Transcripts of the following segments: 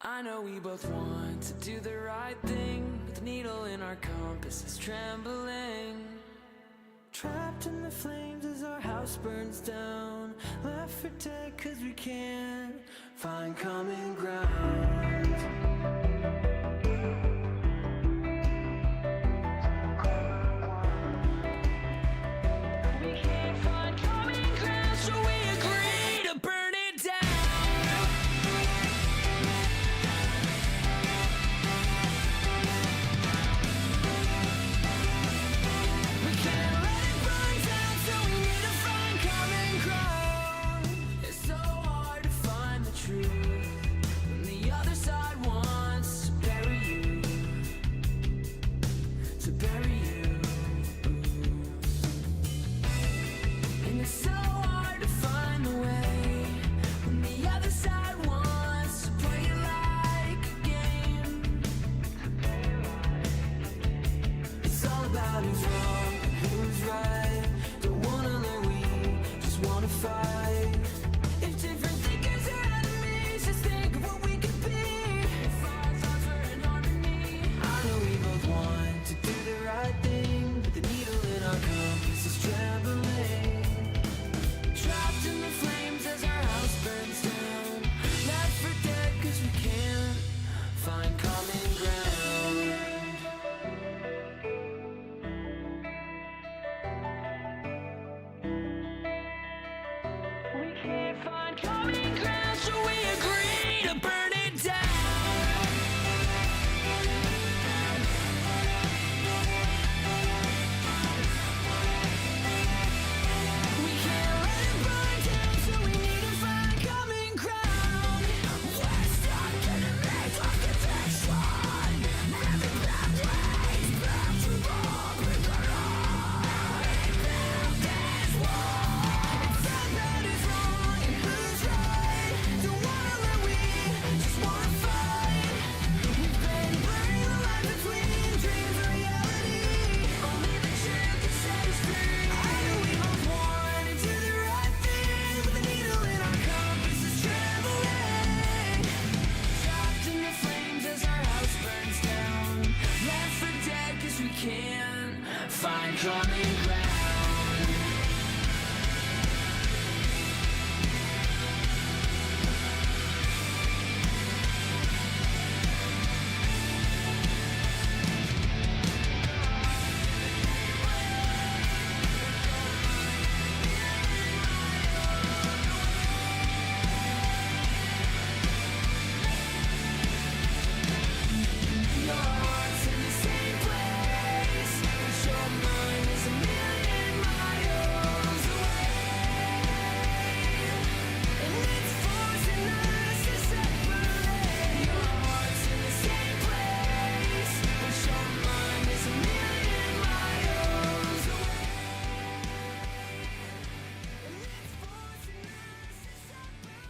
I know we both want to do the right thing, but the needle in our compass is trembling. Trapped in the flames as our house burns down, left for dead cause we can't find common ground. We can't find common ground, so we agree to burn it down. We can't let it burn down, so we need to find common ground. It's so hard to find the truth when the other side wants to bury you, to bury you. And it's so hard to find the way when the other side wants to play it like a game. It's all about who's wrong and who's right. Don't wanna learn, we just wanna fight. If different thinkers are enemies, just think of what we could be if our thoughts were in harmony. I know we both want to do the right thing, but the needle in our compass is trembling. Trapped in the flames as our house burns down, left for dead cause we can't find common ground. We can't find common ground, so we agree to burn it down. We can't let it burn down, so we need to find common ground. We're stuck in a maze of conviction. Every path leads back to what we got on. This war. It's not that is wrong and who's right. Don't wanna let we just wanna fight. We've been burning the line between dreams and reality. Only the truth can set us free. I know we both want to do the right thing, but the needle in our compass is trembling. Trapped in the flames as our house burns down, left for dead cause we can't find common ground. Your heart's in the same place, but your mind is a million miles away. And it's forcing us to separate. Your heart's in the same place, but your mind is a million miles away. And it's forcing us to separate.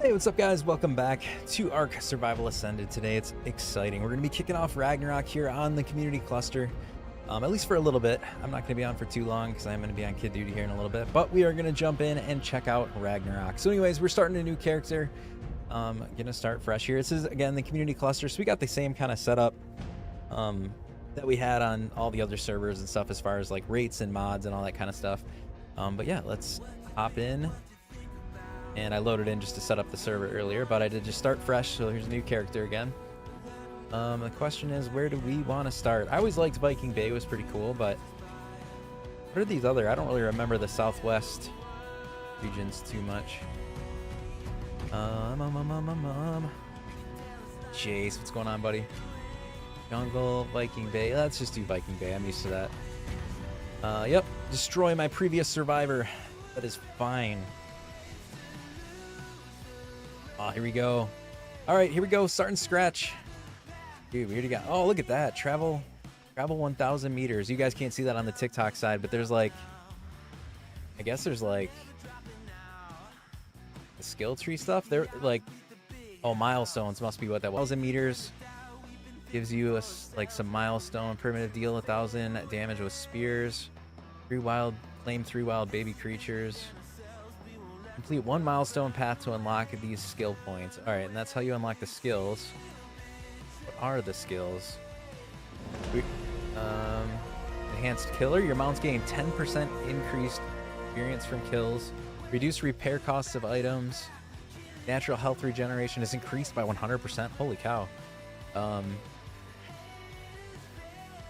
Hey, what's up guys? Welcome back to Arksurvivalascended. Today it's exciting. We're going to be kicking off Ragnarok here on the community cluster, at least for a little bit. I'm not going to be on for too long because I'm going to be on kid duty here in a little bit, but we are going to jump in and check out Ragnarok. So anyways, we're starting a new character. Going to start fresh here. This is, again, the community cluster, so we got the same kind of setup that we had on all the other servers and stuff as far as like rates and mods and all that kind of stuff. But yeah, let's hop in. And I loaded in just to set up the server earlier, but I did just start fresh, so here's a new character again. The question is, where do we want to start? I always liked Viking Bay, it was pretty cool, but what are these other? I don't really remember the southwest regions too much. Jace, what's going on, buddy? Jungle, Viking Bay. Let's just do Viking Bay, I'm used to that. Yep, destroy my previous survivor. That is fine. Oh, here we go. All right, here we go. Starting scratch. Dude, we already got. Oh, look at that. Travel 1,000 meters. You guys can't see that on the TikTok side, but there's like, I guess there's like the skill tree stuff. They're like, oh, milestones must be what that was. 1,000 meters. Gives you a, like some milestone primitive deal 1,000 damage with spears. Claim 3 wild baby creatures. Complete 1 milestone path to unlock these skill points. All right, and that's how you unlock the skills. What are the skills? Enhanced killer. Your mounts gain 10% increased experience from kills. Reduce repair costs of items. Natural health regeneration is increased by 100%. Holy cow.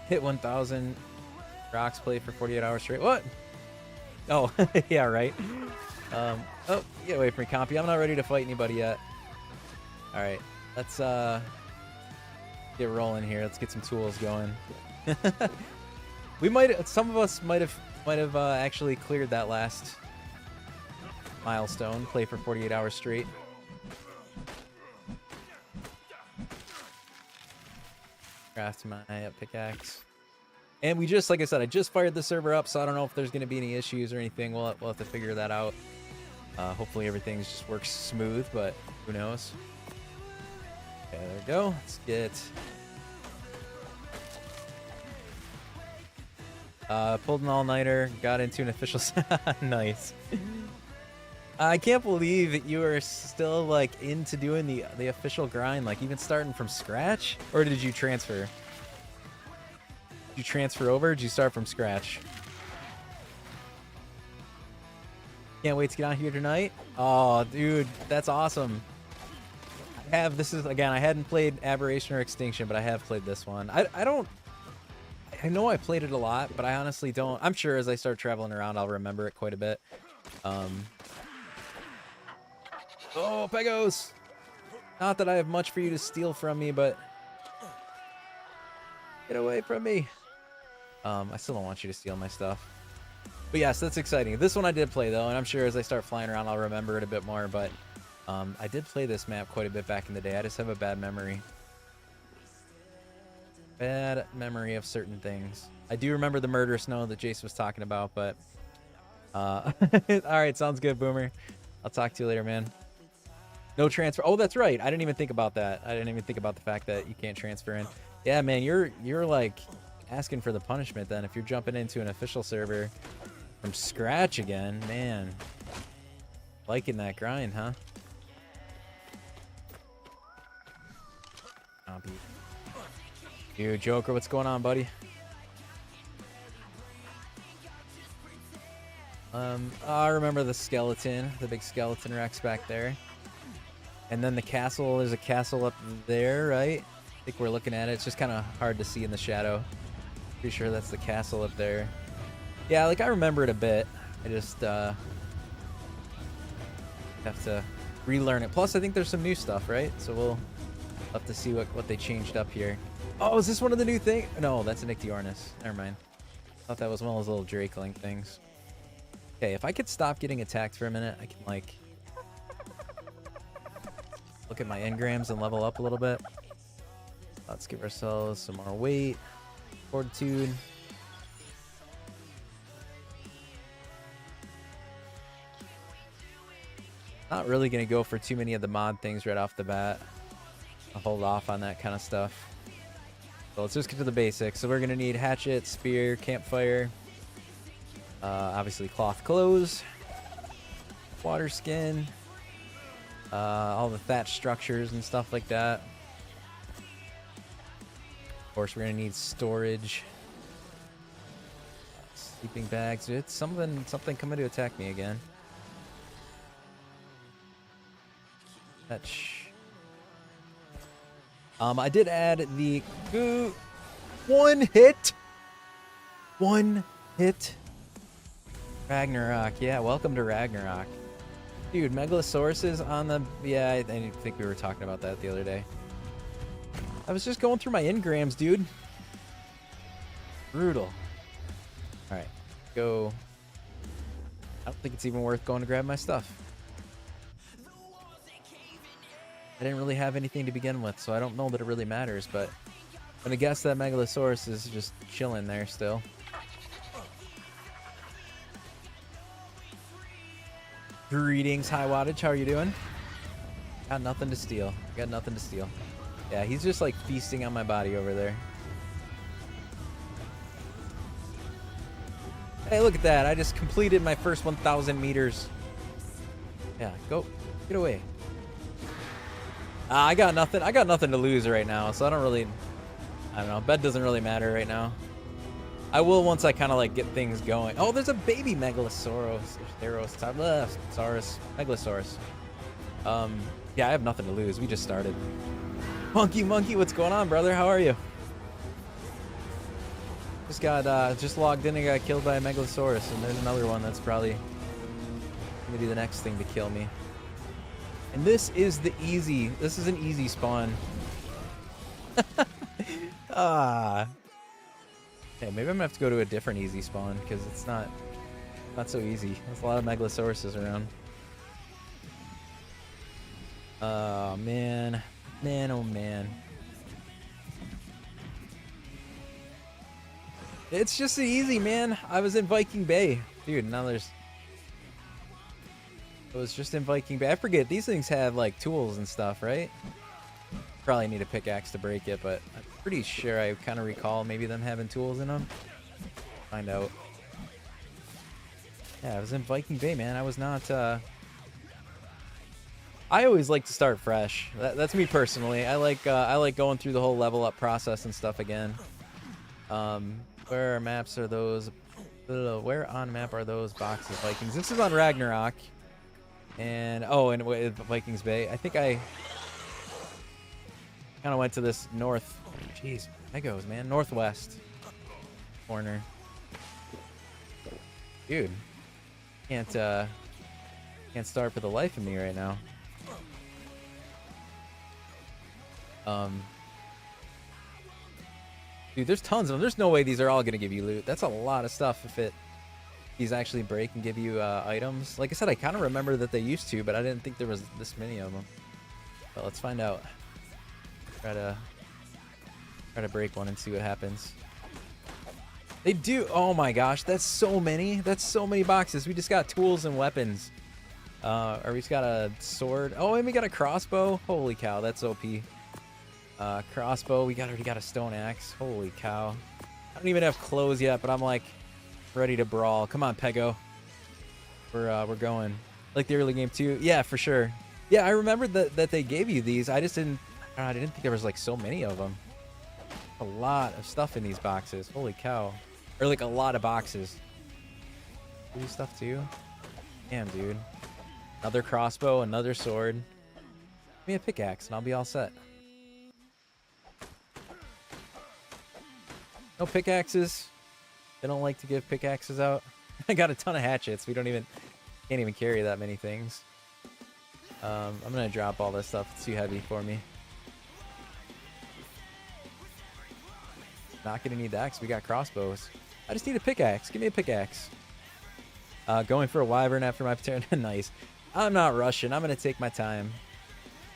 Hit 1,000 rocks play for 48 hours straight. What? Oh, yeah, right. Oh, get away from me, Compy. I'm not ready to fight anybody yet. All right, let's get rolling here. Let's get some tools going. Some of us might have actually cleared that last milestone. Play for 48 hours straight. Craft my pickaxe. And we just, like I said, I just fired the server up, so I don't know if there's going to be any issues or anything. We'll have to figure that out. Hopefully everything just works smooth, but who knows? Okay, there we go. Let's get... pulled an all-nighter, got into an official... Nice. I can't believe that you are still, like, into doing the official grind, like, even starting from scratch? Or did you transfer? Did you transfer over, or did you start from scratch? Can't wait to get on here tonight. Oh, dude, that's awesome. I hadn't played Aberration or Extinction, but I have played this one. I know I played it a lot, but I honestly don't. I'm sure as I start traveling around, I'll remember it quite a bit. Oh, Pegos! Not that I have much for you to steal from me, but... Get away from me. I still don't want you to steal my stuff. But yes, that's exciting. This one I did play, though, and I'm sure as I start flying around, I'll remember it a bit more, but... I did play this map quite a bit back in the day. I just have a bad memory. Bad memory of certain things. I do remember the murder snow that Jace was talking about, but... Alright, sounds good, Boomer. I'll talk to you later, man. No transfer. Oh, that's right. I didn't even think about that. I didn't even think about the fact that you can't transfer in. Yeah, man, you're like asking for the punishment then if you're jumping into an official server from scratch again. Man, liking that grind, huh? Dude, Joker, what's going on, buddy? I remember the skeleton, the big skeleton Rex back there. And then the castle, there's a castle up there, right? I think we're looking at it. It's just kind of hard to see in the shadow. Pretty sure that's the castle up there. Yeah, like I remember it a bit. I just have to relearn it. Plus, I think there's some new stuff, right? So we'll have to see what they changed up here. Oh, is this one of the new things? No, that's an Ichthyornis. Never mind. Thought that was one of those little Drakeling things. Okay, if I could stop getting attacked for a minute, I can, like... look at my engrams and level up a little bit. Let's give ourselves some more weight. Fortitude. Not really going to go for too many of the mod things right off the bat. I'll hold off on that kind of stuff. So let's just get to the basics. So we're going to need hatchet, spear, campfire. Obviously cloth clothes. Water skin. All the thatch structures and stuff like that. Of course, we're gonna need storage. Sleeping bags. It's something coming to attack me again. Thatch. I did add the one hit Ragnarok. Yeah, welcome to Ragnarok. Dude, Megalosauruses on the... Yeah, I think we were talking about that the other day. I was just going through my engrams, dude. Brutal. Alright, go... I don't think it's even worth going to grab my stuff. I didn't really have anything to begin with, so I don't know that it really matters, but... I'm gonna guess that Megalosaurus is just chilling there still. Greetings, High Wattage. How are you doing? Got nothing to steal. Got nothing to steal. Yeah, he's just like feasting on my body over there. Hey, look at that. I just completed my first 1,000 meters. Yeah, go. Get away. I got nothing. I got nothing to lose right now, so I don't really... I don't know. Bed doesn't really matter right now. I will once I kind of like get things going. Oh, there's a baby Megalosaurus. Saurus. Megalosaurus. Yeah, I have nothing to lose. We just started. Monkey, what's going on, brother? How are you? Just logged in and got killed by a Megalosaurus, and there's another one that's probably gonna be the next thing to kill me. And this is an easy spawn. Okay, maybe I'm gonna have to go to a different easy spawn because it's not so easy. There's a lot of Megalosauruses around. Oh man, oh man. It's just easy, man. I was in Viking Bay, dude. Now I was just in Viking Bay. I forget these things have like tools and stuff, right? Probably need a pickaxe to break it, but I'm pretty sure I kind of recall maybe them having tools in them. Find out. Yeah, I was in Viking Bay, man. I was not. I always like to start fresh. That's me personally. I like going through the whole level up process and stuff again. Where maps are those? Where on map are those boxes, Vikings? This is on Ragnarok. And Vikings Bay. I think I kind of went to this north. Jeez, that goes, man. Northwest corner. Dude, can't start for the life of me right now. Dude, there's tons of them. There's no way these are all gonna give you loot. That's a lot of stuff if these actually break and give you items. Like I said, I kind of remember that they used to, but I didn't think there was this many of them. But let's find out. Try to break one and see what happens. They do. Oh my gosh, that's so many. That's so many boxes. We just got tools and weapons. Or we just got a sword. Oh, and we got a crossbow. Holy cow, that's OP. Crossbow. We already got a stone axe. Holy cow. I don't even have clothes yet, but I'm like ready to brawl. Come on, Pego. We're going. Like the early game too. Yeah, for sure. Yeah, I remember that they gave you these. I just didn't. I didn't think there was like so many of them. A lot of stuff in these boxes. Holy cow. Or like a lot of boxes. Do these stuff too? Damn, dude. Another crossbow, another sword. Give me a pickaxe and I'll be all set. No pickaxes. They don't like to give pickaxes out. I got a ton of hatchets. We can't even carry that many things. I'm gonna drop all this stuff. It's too heavy for me. Not gonna need that because we got crossbows. I just need a pickaxe. Give me a pickaxe. Going for a wyvern after my turn. Nice. I'm not rushing. I'm gonna take my time.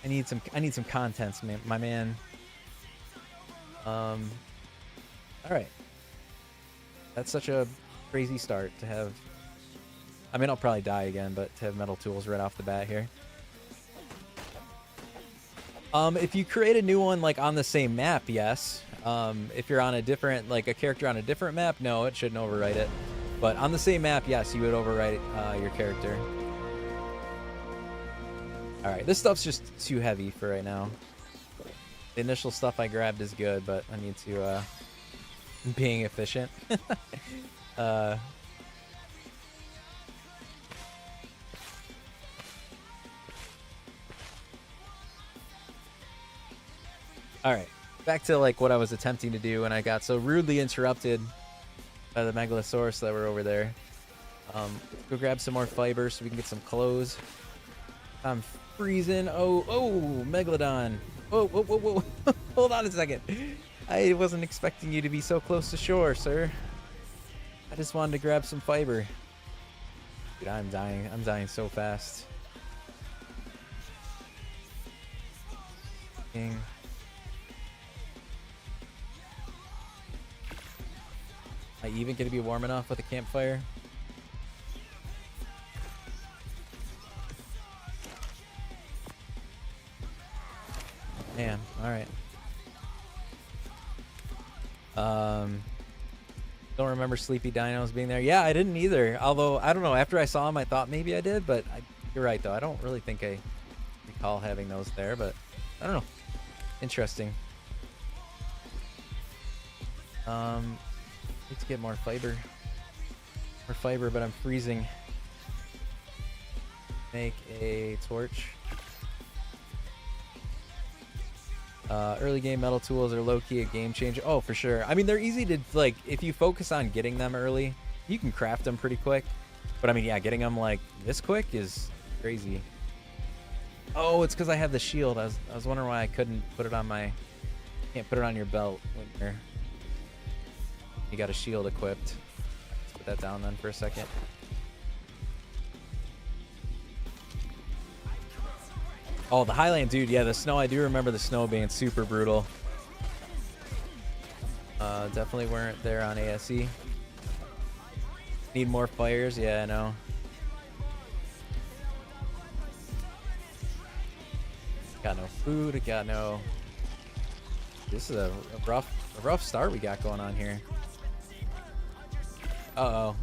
I need some contents, my man. All right. That's such a crazy start to have. I mean, I'll probably die again, but to have metal tools right off the bat here. If you create a new one like on the same map, yes. If you're on a different, like a character on a different map, no, it shouldn't overwrite it. But on the same map, yes, you would overwrite your character. All right, this stuff's just too heavy for right now. The initial stuff I grabbed is good, but I need to being efficient. All right, back to like what I was attempting to do when I got so rudely interrupted by the Megalosaurus that were over there. Let's go grab some more fiber so we can get some clothes. I'm freezing. Oh, Megalodon. Whoa. Hold on a second. I wasn't expecting you to be so close to shore, sir. I just wanted to grab some fiber. Dude, I'm dying. I'm dying so fast. Dang. Am I even gonna be warm enough with a campfire? Man, alright. Don't remember remember sleepy dinos being there. Yeah, I didn't either. Although, I don't know. After I saw them, I thought maybe I did. But you're right, though. I don't really think I recall having those there. But I don't know. Interesting. Need to get more fiber. More fiber, but I'm freezing. Make a torch. Early game metal tools are low-key a game changer. Oh, for sure. I mean, they're easy to, like, if you focus on getting them early, you can craft them pretty quick. But, I mean, yeah, getting them, like, this quick is crazy. Oh, it's because I have the shield. I was wondering why I couldn't put it on my... Can't put it on your belt when you got a shield equipped. Let's put that down then for a second. Oh, the Highland, dude. Yeah, the snow. I do remember the snow being super brutal. Definitely weren't there on ASE. Need more fires. Yeah, I know. Got no food. I got no... This is a rough start we got going on here. Uh-oh.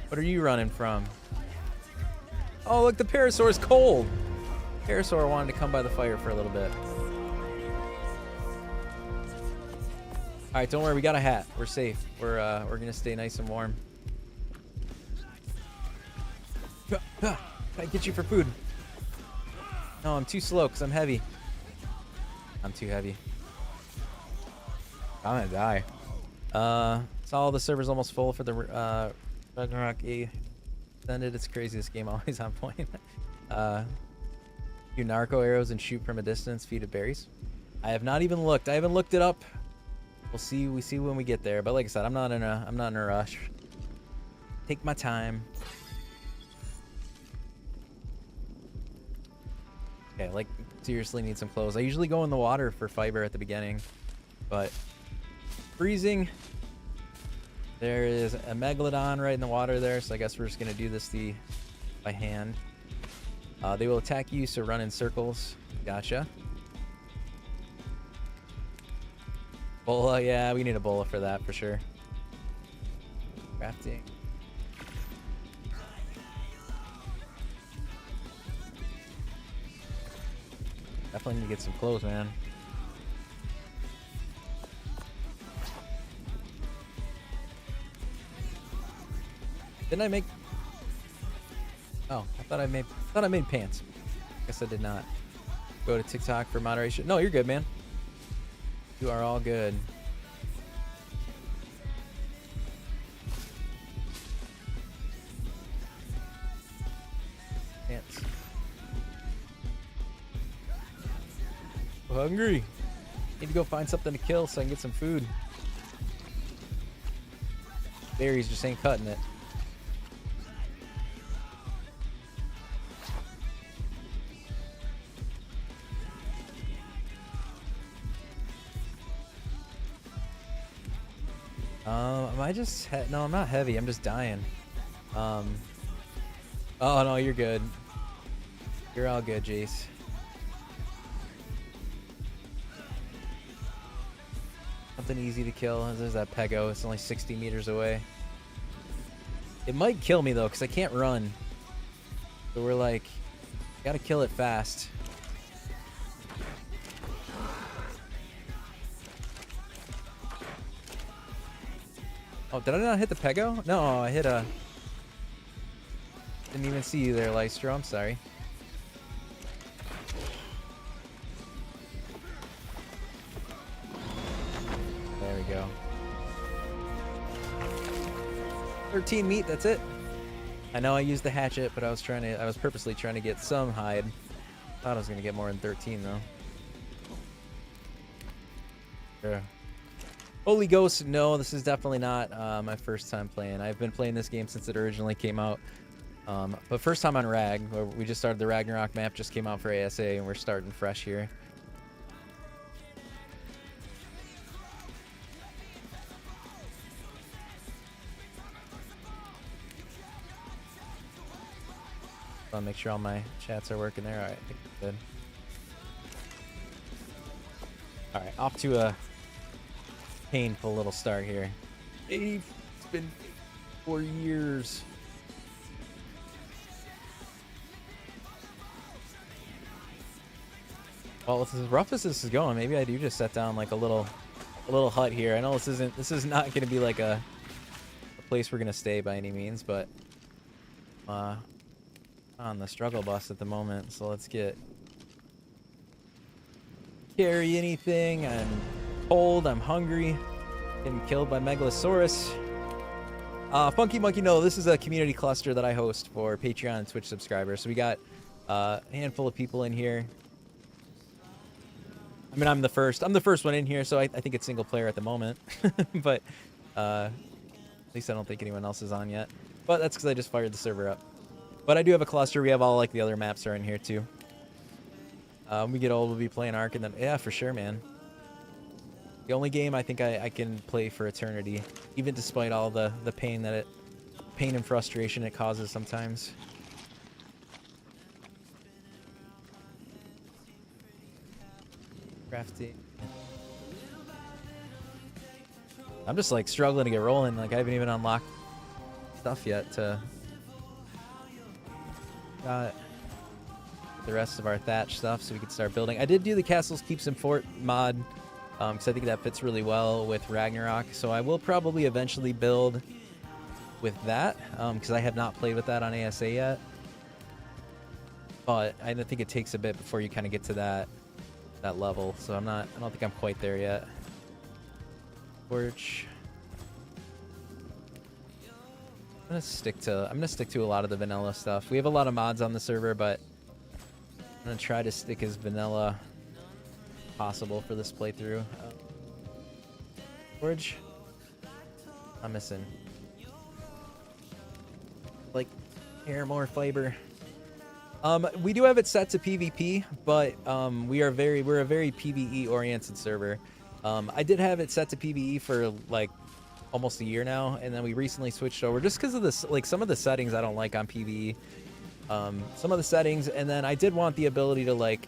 What are you running from? Oh, look, the Parasaur's cold. Parasaur wanted to come by the fire for a little bit. All right, don't worry, we got a hat. We're safe. We're gonna stay nice and warm. Can I get you for food? No, I'm too slow because I'm heavy. I'm too heavy. I'm gonna die. So all the servers almost full for the Ragnarok Ascended. It's crazy. This game always on point. Do narco arrows and shoot from a distance. Feed of berries. I have not even looked. I haven't looked it up. We'll see. We see when we get there. But like I said, I'm not in a rush. Take my time. Okay, like seriously need some clothes. I usually go in the water for fiber at the beginning, but freezing. There is a megalodon right in the water there, so I guess we're just gonna do this by hand. They will attack you, so run in circles. Gotcha. Bola, yeah, we need a bola for that for sure. Crafting. Definitely need to get some clothes, man. Didn't I make... Oh, I thought I made pants. Guess I did not. Go to TikTok for moderation. No, you're good, man. You are all good. Pants. I'm hungry. Need to go find something to kill so I can get some food. Berries just ain't cutting it. Am I just... No, I'm not heavy. I'm just dying. Oh, no, you're good. You're all good, Jace. Something easy to kill. There's that Pego. It's only 60 meters away. It might kill me, though, because I can't run. So we're like... Gotta kill it fast. Oh, did I not hit the Pego? No, I hit a... Didn't even see you there, Lystro. I'm sorry. There we go. 13 meat, that's it. I know I used the hatchet, but I was purposely trying to get some hide. Thought I was gonna get more than 13 though. Yeah. Holy Ghost, no, this is definitely not my first time playing. I've been playing this game since it originally came out. But first time on Rag, where we just started the Ragnarok map, just came out for ASA, and we're starting fresh here. I'll make sure all my chats are working there. All right, good. All right, off to a painful little start here. been 4 years. Well, as rough as this is going, maybe I do just set down like a little hut here. I know this is not going to be like a place we're going to stay by any means, but on the struggle bus at the moment. So let's carry anything. I'm cold, I'm hungry, getting killed by Megalosaurus. Funky Monkey, no, this is a community cluster that I host for Patreon and Twitch subscribers. So we got a handful of people in here. I mean, I'm the first one in here, so I think it's single player at the moment. But at least I don't think anyone else is on yet. But that's because I just fired the server up. But I do have a cluster. We have all like the other maps are in here too. When we get old, we'll be playing Ark, and then yeah, for sure, man. The only game I think I can play for eternity, even despite all the pain and frustration it causes sometimes. Crafty. I'm just like struggling to get rolling. Like I haven't even unlocked stuff yet to got the rest of our thatch stuff so we can start building. I did do the Castles Keeps and Fort mod because I think that fits really well with Ragnarok. So I will probably eventually build with that because I have not played with that on ASA yet. But I think it takes a bit before you kind of get to that level. So I don't think I'm quite there yet. Torch. I'm gonna stick to a lot of the vanilla stuff. We have a lot of mods on the server, but I'm gonna try to stick as vanilla possible for this playthrough. Forge. I'm missing like more fiber. We do have it set to PvP, but we're a very PvE oriented server. I did have it set to PvE for like almost a year now, and then we recently switched over just because of this, like some of the settings I don't like on PvE. Some of the settings, and then I did want the ability to like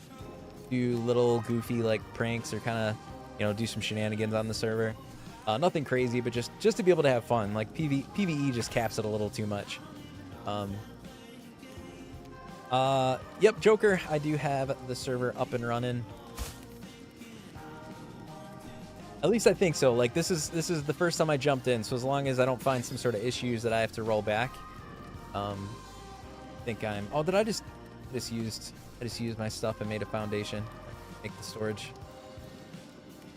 do little goofy like pranks or kind of do some shenanigans on the server. Nothing crazy, but just to be able to have fun. Like PvE just caps it a little too much. Yep, Joker, I do have the server up and running. At least I think so. Like this is the first time I jumped in, so as long as I don't find some sort of issues that I have to roll back, I think I'm. Oh, did I just used my stuff and made a foundation, make the storage.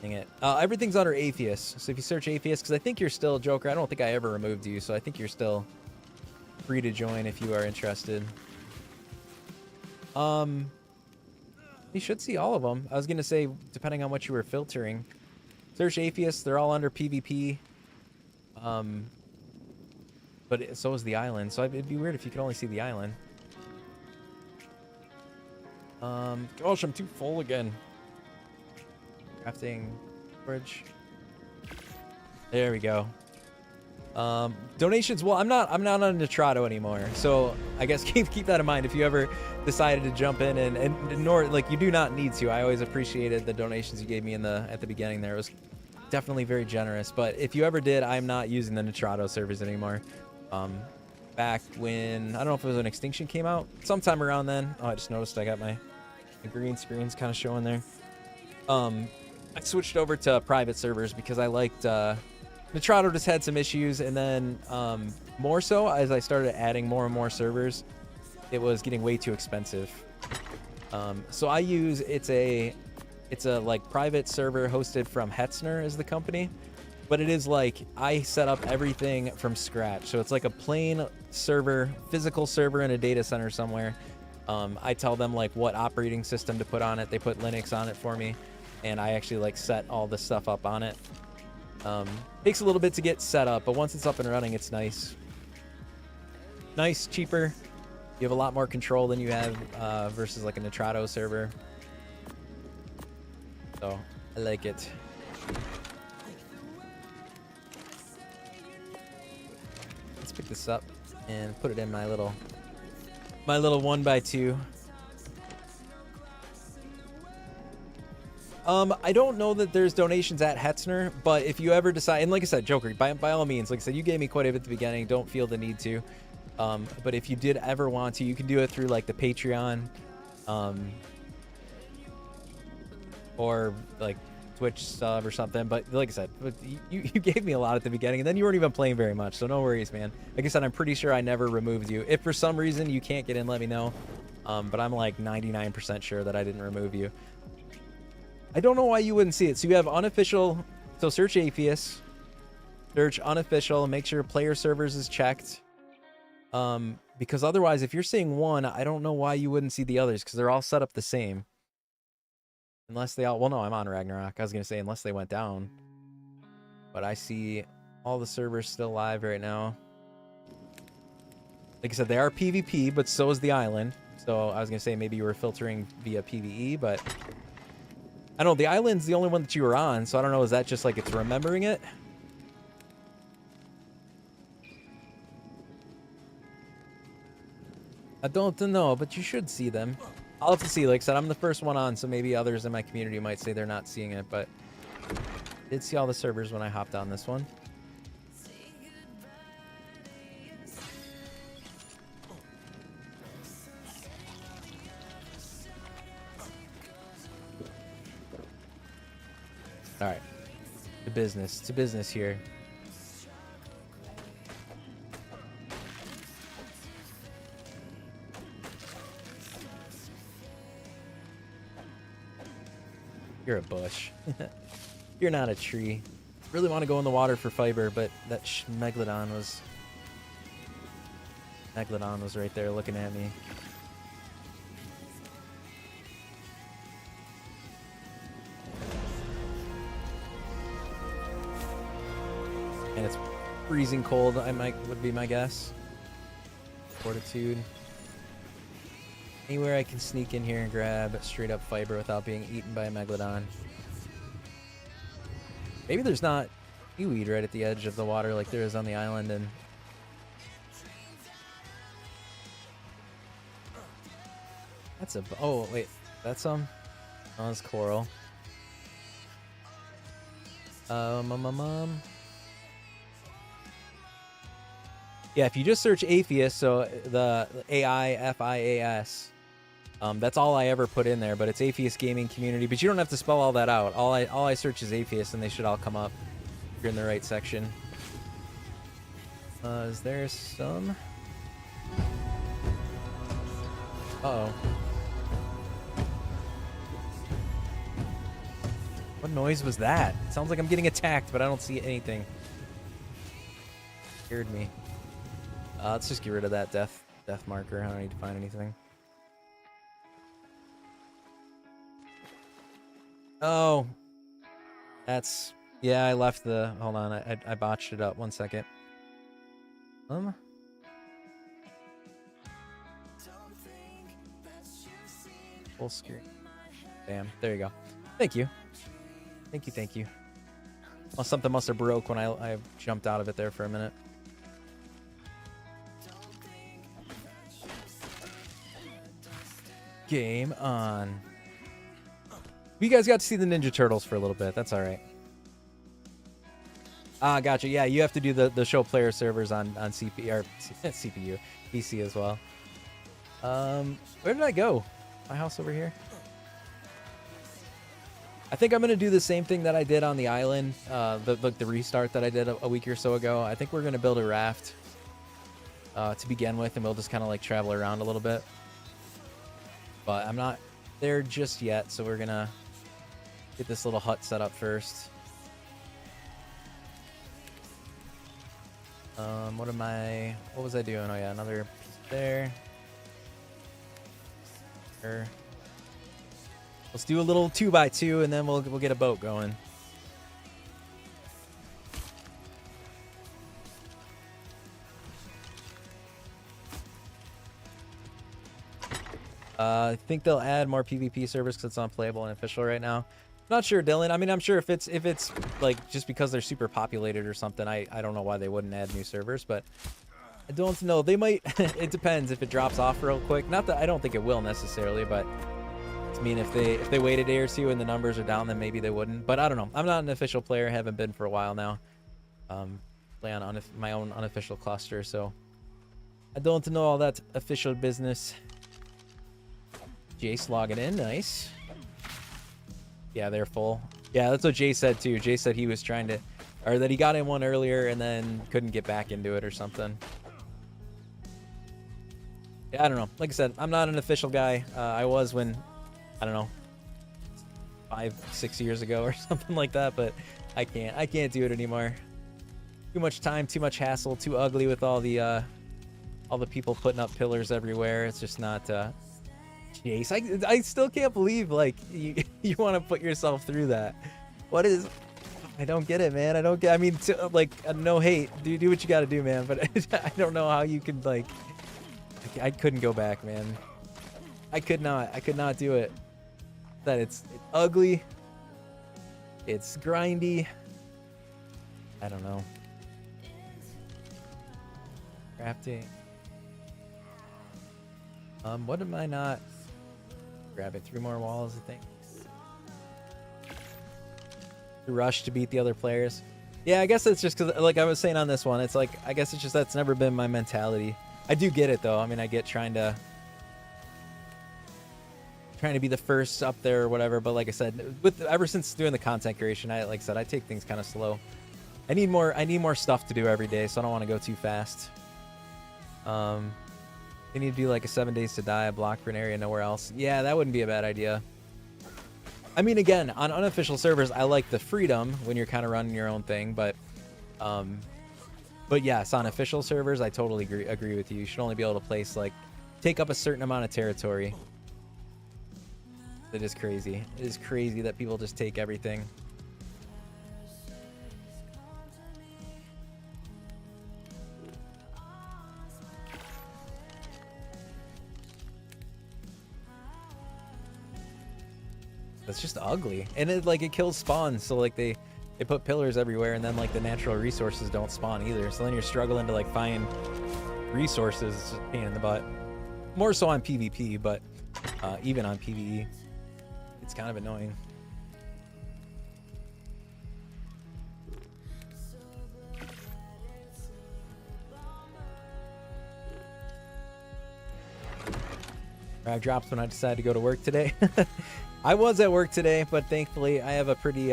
Dang it. Everything's under Aifias. So if you search Aifias, because I think you're still Joker. I don't think I ever removed you, so I think you're still free to join if you are interested. You should see all of them. I was gonna say, depending on what you were filtering. Search Aifias, they're all under PvP. But so is the island, so it'd be weird if you could only see the island. Gosh, I'm too full again. Crafting storage. There we go. Donations, well, I'm not on Nitrado anymore, so I guess keep that in mind if you ever decided to jump in, and nor like you do not need to. I always appreciated the donations you gave me at the beginning there. It was definitely very generous, but if you ever did, I'm not using the Nitrado servers anymore. Back when, I don't know if it was when Extinction came out, sometime around then. Oh, I just noticed I got my green screens kind of showing there. I switched over to private servers because I liked Nitrado just had some issues, and then more so as I started adding more and more servers, it was getting way too expensive. So I use it's a like private server hosted from Hetzner is the company, but it is like I set up everything from scratch. So it's like a plain server, physical server in a data center somewhere. I tell them like what operating system to put on it. They put Linux on it for me, and I actually like set all the stuff up on it. Takes a little bit to get set up, but once it's up and running, it's nice. Nice, cheaper. You have a lot more control than you have versus like a Nitrado server. So I like it. Let's pick this up and put it in my little 1x2. I don't know that there's donations at Hetzner, but if you ever decide, and like I said, Joker, by all means, like I said, you gave me quite a bit at the beginning. Don't feel the need to. But if you did ever want to, you can do it through like the Patreon, or like Twitch sub or something. But like I said, you gave me a lot at the beginning, and then you weren't even playing very much, so no worries, man. Like I said, I'm pretty sure I never removed you. If for some reason you can't get in, let me know. But I'm like 99% sure that I didn't remove you. I don't know why you wouldn't see it. So you have unofficial, so search Aifias, search unofficial, make sure player servers is checked. Because otherwise, if you're seeing one, I don't know why you wouldn't see the others, because they're all set up the same. Unless they all, well, no, I'm on Ragnarok. I was going to say, unless they went down. But I see all the servers still live right now. Like I said, they are PvP, but so is the island. So I was going to say, maybe you were filtering via PvE, but I don't know. The island's the only one that you were on. So I don't know. Is that just like it's remembering it? I don't know, but you should see them. I'll have to see. Like I said, I'm the first one on, so maybe others in my community might say they're not seeing it, but I did see all the servers when I hopped on this one. All right, to business here. You're a bush. You're not a tree. Really want to go in the water for fiber, but that Megalodon was right there looking at me. And it's freezing cold, would be my guess. Fortitude. Anywhere I can sneak in here and grab straight up fiber without being eaten by a Megalodon. Maybe there's not seaweed right at the edge of the water like there is on the island, and that's a, oh wait, that's oh, that's coral. Yeah, if you just search Aifias, so the AIFIAS, that's all I ever put in there, but it's Aifias Gaming Community. But you don't have to spell all that out. All I search is Aifias, and they should all come up. If you're in the right section. Is there some? Uh-oh. What noise was that? It sounds like I'm getting attacked, but I don't see anything. Scared me. Let's just get rid of that death marker. I don't need to find anything. Oh, that's, yeah, I left the, hold on, I botched it up. 1 second. Full screen. Bam, there you go. Thank you. Thank you. Well, something must have broke when I jumped out of it there for a minute. Game on. You guys got to see the Ninja Turtles for a little bit. That's all right. Ah, gotcha. Yeah, you have to do the show player servers on CPU, PC as well. Where did I go? My house over here. I think I'm gonna do the same thing that I did on the island, the restart that I did a week or so ago. I think we're gonna build a raft to begin with, and we'll just kind of like travel around a little bit. But I'm not there just yet, so we're gonna get this little hut set up first. What was I doing? Oh yeah, another piece there. Sure. Let's do a little 2x2, and then we'll get a boat going. I think they'll add more PvP servers because it's unplayable and official right now. Not sure, Dylan. I mean, I'm sure if it's like just because they're super populated or something, I don't know why they wouldn't add new servers, but I don't know. They might. It depends if it drops off real quick. Not that I don't think it will necessarily, but I mean, if they wait a day or two and the numbers are down, then maybe they wouldn't. But I don't know. I'm not an official player. Haven't been for a while now. Play on my own unofficial cluster, so I don't know all that official business. Jace logging in, nice. Yeah, they're full. Yeah, that's what Jay said too. Jay said he was trying to, or that he got in one earlier and then couldn't get back into it or something. Yeah, I don't know. Like I said, I'm not an official guy. I was when, I don't know, 5-6 years ago or something like that, but I can't do it anymore. Too much time, too much hassle, too ugly with all the people putting up pillars everywhere. It's just not. Jace, I still can't believe like you want to put yourself through that. What is? I don't get it, man. I don't get. I mean, like no hate. Do what you got to do, man. But I don't know how you can like. I couldn't go back, man. I could not do it. That it's ugly. It's grindy. I don't know. Crafting. What am I not grabbing? 3 more walls, I think. The rush to beat the other players. Yeah, I guess it's just because, like I was saying on this one, it's like, I guess it's just that's never been my mentality. I do get it though. I mean, I get trying to be the first up there or whatever. But like I said, ever since doing the content creation, like I said, I take things kind of slow. I need more stuff to do every day, so I don't want to go too fast. They need to do like a 7 days to die, a block for an area nowhere else. Yeah, that wouldn't be a bad idea. I mean, again, on unofficial servers, I like the freedom when you're kind of running your own thing, but yes, on official servers, I totally agree with you. You should only be able to place like take up a certain amount of territory. It is crazy. It is crazy that people just take everything. It's just ugly, and it kills spawns. So like they put pillars everywhere, and then like the natural resources don't spawn either. So then you're struggling to like find resources. It's just a pain in the butt. More so on PvP, but even on PvE, it's kind of annoying. I dropped when I decided to go to work today. I was at work today, but thankfully I have a pretty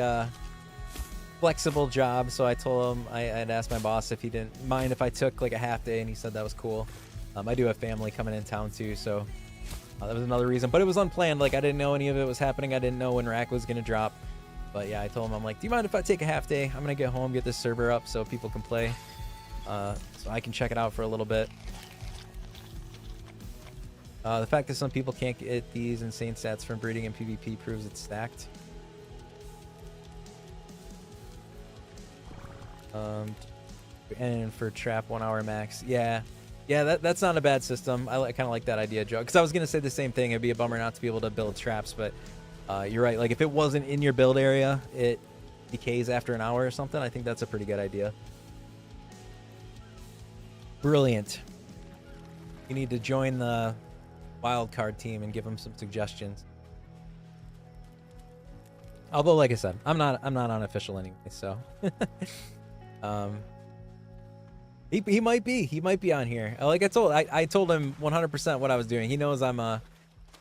flexible job. So I told him, I'd asked my boss if he didn't mind if I took like a half day, and he said that was cool. I do have family coming in town too, so that was another reason. But it was unplanned. Like I didn't know any of it was happening. I didn't know when Rack was gonna drop. But yeah, I told him, I'm like, do you mind if I take a half day? I'm gonna get home, get this server up so people can play, so I can check it out for a little bit. The fact that some people can't get these insane stats from breeding in PvP proves it's stacked. And for trap 1 hour max. Yeah, that's not a bad system. I kind of like that idea, Joe, because I was gonna say the same thing. It'd be a bummer not to be able to build traps, but you're right. Like if it wasn't in your build area, it decays after an hour or something. I think that's a pretty good idea. Brilliant. You need to join the wildcard team and give them some suggestions. Although, like I said, I'm not unofficial anyway, so he might be on here. Like I told him 100% what I was doing. He knows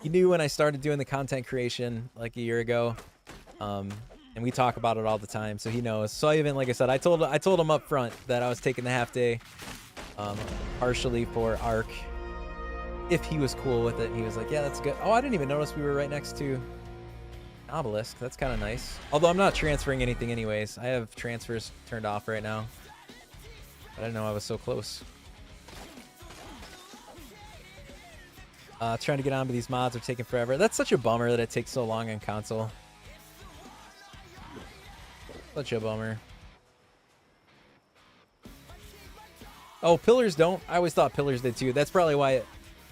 he knew when I started doing the content creation like a year ago, and we talk about it all the time, so he knows. So even like I said, I told him up front that I was taking the half day, partially for Ark. If he was cool with it, he was like, yeah, that's good. Oh, I didn't even notice we were right next to an obelisk. That's kind of nice. Although I'm not transferring anything anyways. I have transfers turned off right now. I didn't know I was so close. Trying to get on, but these mods are taking forever. That's such a bummer that it takes so long on console. Such a bummer. Oh, pillars don't? I always thought pillars did too. That's probably why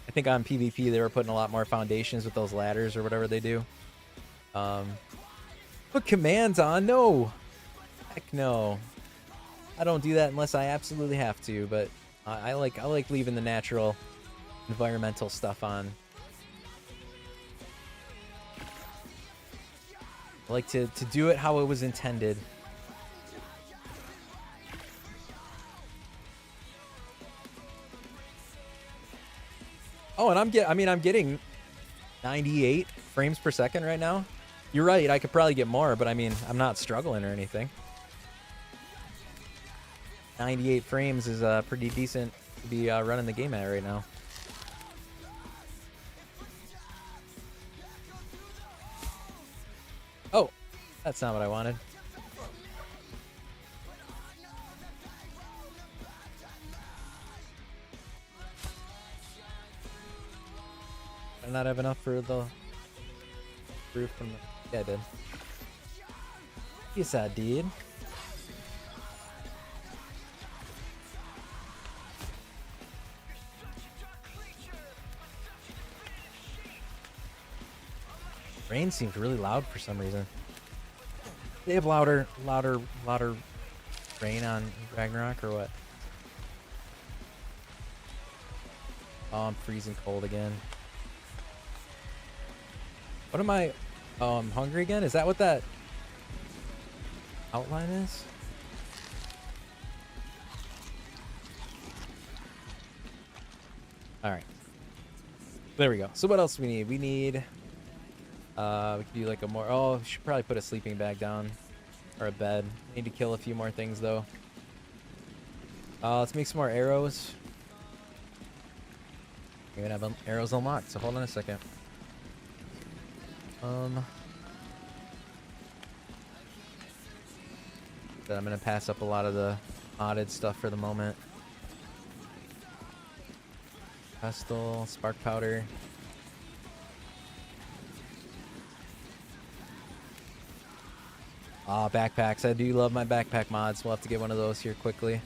I think on PvP they were putting a lot more foundations with those ladders or whatever they do. Put commands on? No. Heck no. I don't do that unless I absolutely have to, but I like leaving the natural environmental stuff on. I like to do it how it was intended. Oh, and I'm getting 98 frames per second right now. You're right, I could probably get more, but I mean, I'm not struggling or anything. 98 frames is pretty decent to be running the game at right now. Oh, that's not what I wanted. Did I not have enough for the roof from the... Yeah, I did. Yes, I did. Rain seems really loud for some reason. They have louder rain on Ragnarok or what? Oh, I'm freezing cold again. What am I? Oh, I'm hungry again? Is that what that outline is? All right. There we go. So what else do we need? We need, we could do like a more, oh, we should probably put a sleeping bag down or a bed. Need to kill a few more things though. Let's make some more arrows. We even have arrows unlocked, so hold on a second. But I'm gonna pass up a lot of the modded stuff for the moment. Pestle, spark powder. Ah, backpacks. I do love my backpack mods. We'll have to get one of those here quickly.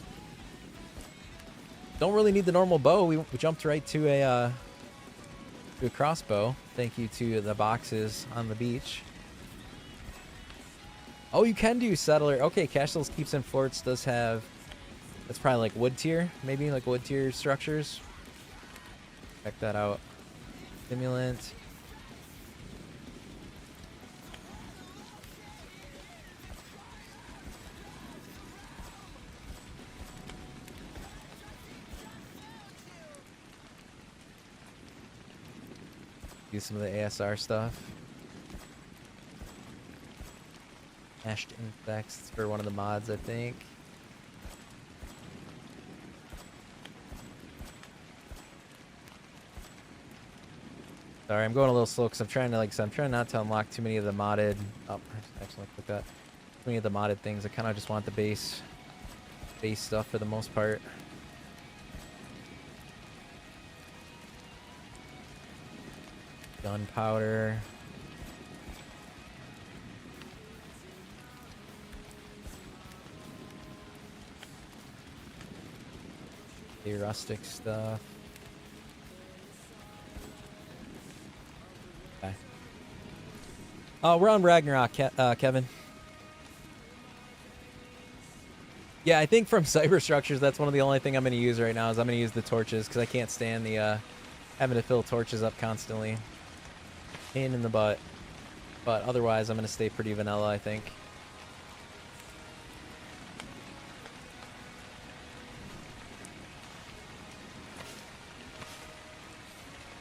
Don't really need the normal bow. We jumped right to a crossbow. Thank you to the boxes on the beach. Oh, you can do settler. Okay, Castles, Keeps, and Forts does have... That's probably like wood tier. Maybe like wood tier structures. Check that out. Stimulant. Do some of the ASR stuff. Mashed insects for one of the mods, I think. Sorry, I'm going a little slow because I'm trying to, like I said, I'm trying not to unlock too many of the modded. Oh, actually, look at that. Too many of the modded things. I kind of just want the base stuff for the most part. Gunpowder. The rustic stuff. Okay. We're on Ragnarok, Kevin. Yeah, I think from cyber structures, that's one of the only thing I'm going to use right now is I'm going to use the torches because I can't stand the having to fill torches up constantly. Pain in the butt. But otherwise, I'm going to stay pretty vanilla, I think.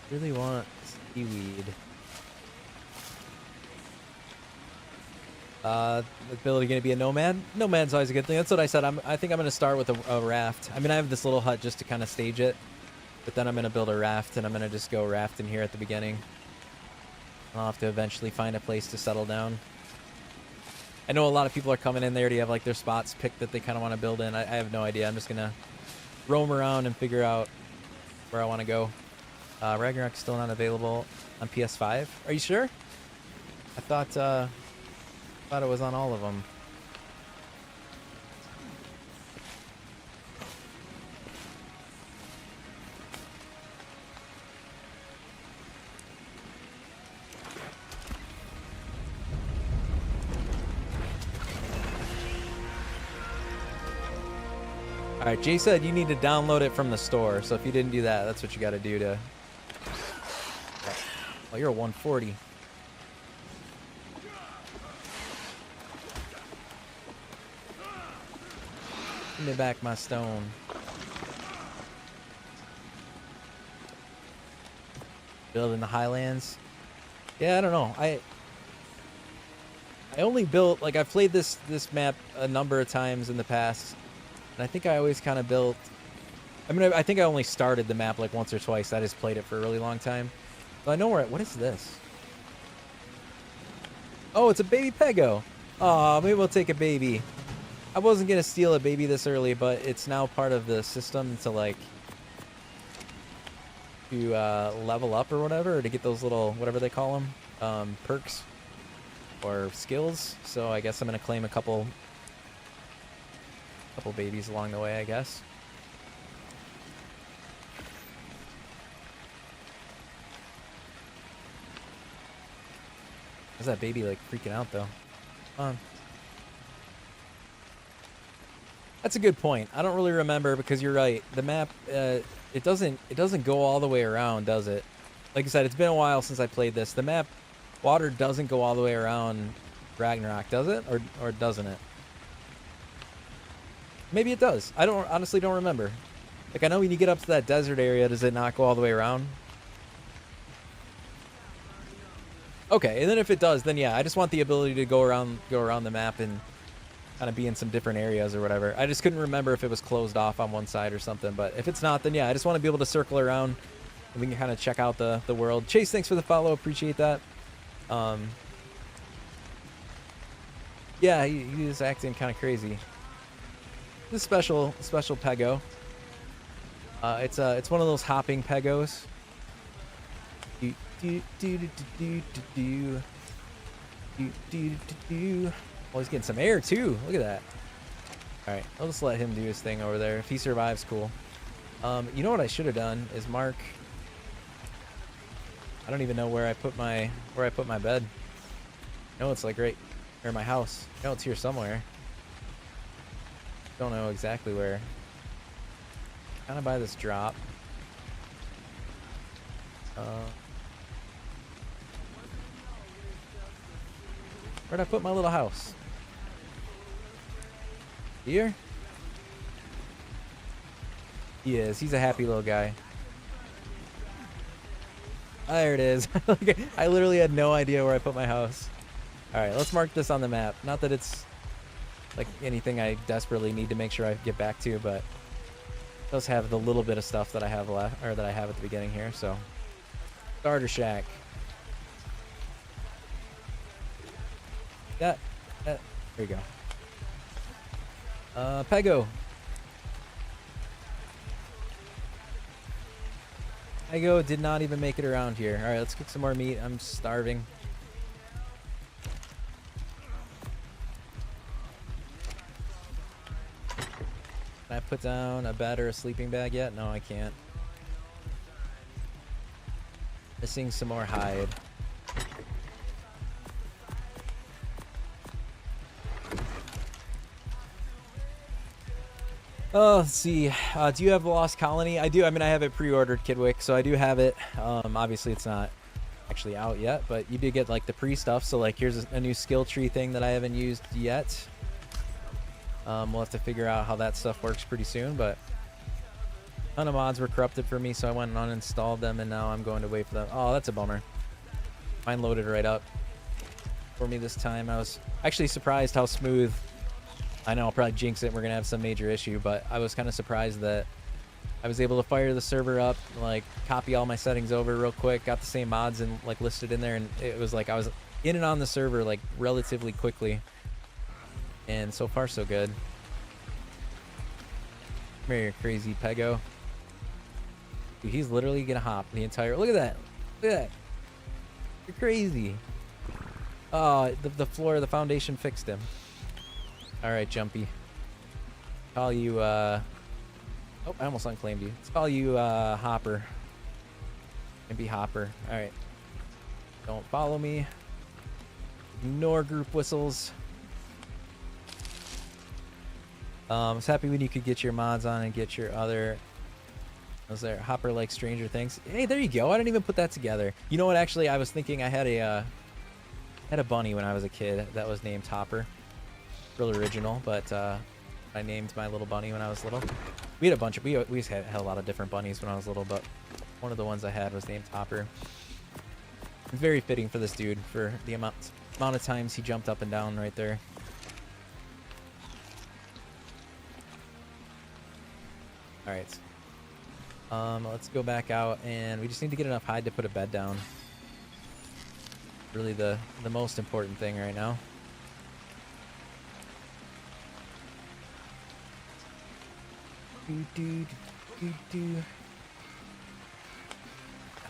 Really want seaweed. Ability going to be a nomad? Nomad's always a good thing. That's what I said. I think I'm going to start with a raft. I mean, I have this little hut just to kind of stage it. But then I'm going to build a raft, and I'm going to just go rafting here at the beginning. I'll have to eventually find a place to settle down. I know a lot of people are coming in there to have like their spots picked that they kind of want to build in. I have no idea. I'm just going to roam around and figure out where I want to go. Ragnarok's still not available on PS5. Are you sure? I thought it was on all of them. Alright, Jay said you need to download it from the store, so if you didn't do that, that's what you gotta do to... Oh, you're a 140. Give me back my stone. Build in the highlands. Yeah, I don't know. I only built, like, I've played this map a number of times in the past, and I think I always kind of built. I mean, I think I only started the map like once or twice. I just played it for a really long time. So I know where. What is this? Oh, it's a baby pego. Oh, maybe we'll take a baby. I wasn't gonna steal a baby this early, but it's now part of the system to like to level up or whatever, or to get those little whatever they call them, perks or skills. So I guess I'm gonna claim a couple babies along the way, I guess. How's that baby like freaking out though? That's a good point. I don't really remember because you're right. The map, it doesn't go all the way around, does it? Like I said, it's been a while since I played this. The map, water doesn't go all the way around Ragnarok, does it? Or doesn't it? Maybe it does. I honestly don't remember. Like, I know when you get up to that desert area, does it not go all the way around? Okay, and then if it does, then yeah, I just want the ability to go around the map and kind of be in some different areas or whatever. I just couldn't remember if it was closed off on one side or something, but if it's not, then yeah, I just want to be able to circle around and we can kind of check out the world. Chase, thanks for the follow, appreciate that. Yeah, he is acting kind of crazy. This special pego. It's one of those hopping pegos. Oh, he's getting some air too. Look at that. All right, I'll just let him do his thing over there. If he survives, cool. You know what I should have done is mark. I don't even know where I put my bed. No, it's like right near my house. No, it's here somewhere. Don't know exactly where. Kind of by this drop. Where'd I put my little house? Here? He is. He's a happy little guy. There it is. I literally had no idea where I put my house. Alright, let's mark this on the map. Not that it's like anything I desperately need to make sure I get back to, but it does have the little bit of stuff that I have left, or that I have at the beginning here, so. Starter shack. There you go. Pego. Pego did not even make it around here. All right, let's cook some more meat. I'm starving. Can I put down a bed or a sleeping bag yet? No, I can't. Missing some more hide. Oh, let's see. Do you have Lost Colony? I do. I mean, I have it pre-ordered, Kidwick, so I do have it. Obviously, it's not actually out yet, but you did get like the pre-stuff. So like, here's a new skill tree thing that I haven't used yet. We'll have to figure out how that stuff works pretty soon, but a ton of mods were corrupted for me, so I went and uninstalled them, and now I'm going to wait for them. Oh, that's a bummer. Mine loaded right up for me this time. I was actually surprised how smooth. I know I'll probably jinx it and we're gonna have some major issue, but I was kind of surprised that I was able to fire the server up, like copy all my settings over real quick, got the same mods and like listed in there, and it was like I was in and on the server like relatively quickly, and so far so good. Come here, crazy pego. Dude, he's literally gonna hop the entire. Look at that! Look at that! You're crazy. Oh, the floor, the foundation fixed him. All right, Jumpy. Call you. Oh, I almost unclaimed you. Let's call you Hopper. And be Hopper. All right. Don't follow me. Ignore group whistles. I was happy when you could get your mods on and get your other. Was there Hopper like Stranger Things? Hey, there you go. I didn't even put that together. You know what? Actually, I was thinking I had a bunny when I was a kid that was named Hopper. Real original, but I named my little bunny when I was little. We had a bunch of we had a lot of different bunnies when I was little, but one of the ones I had was named Hopper. It's very fitting for this dude for the amount of times he jumped up and down right there. All right. Let's go back out, and we just need to get enough hide to put a bed down. Really the most important thing right now.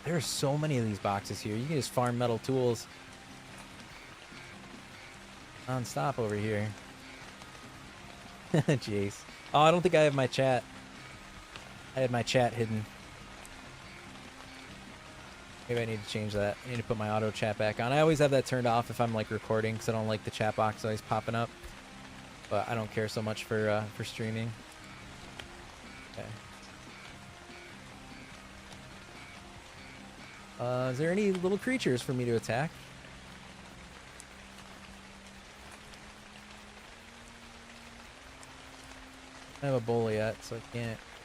There are so many of these boxes here. You can just farm metal tools non-stop over here. Jeez. Oh, I don't think I have my chat. I had my chat hidden. Maybe I need to change that. I need to put my auto chat back on. I always have that turned off if I'm like recording, because I don't like the chat box always popping up. But I don't care so much for streaming. Okay. Is there any little creatures for me to attack? I don't have a bowl yet, so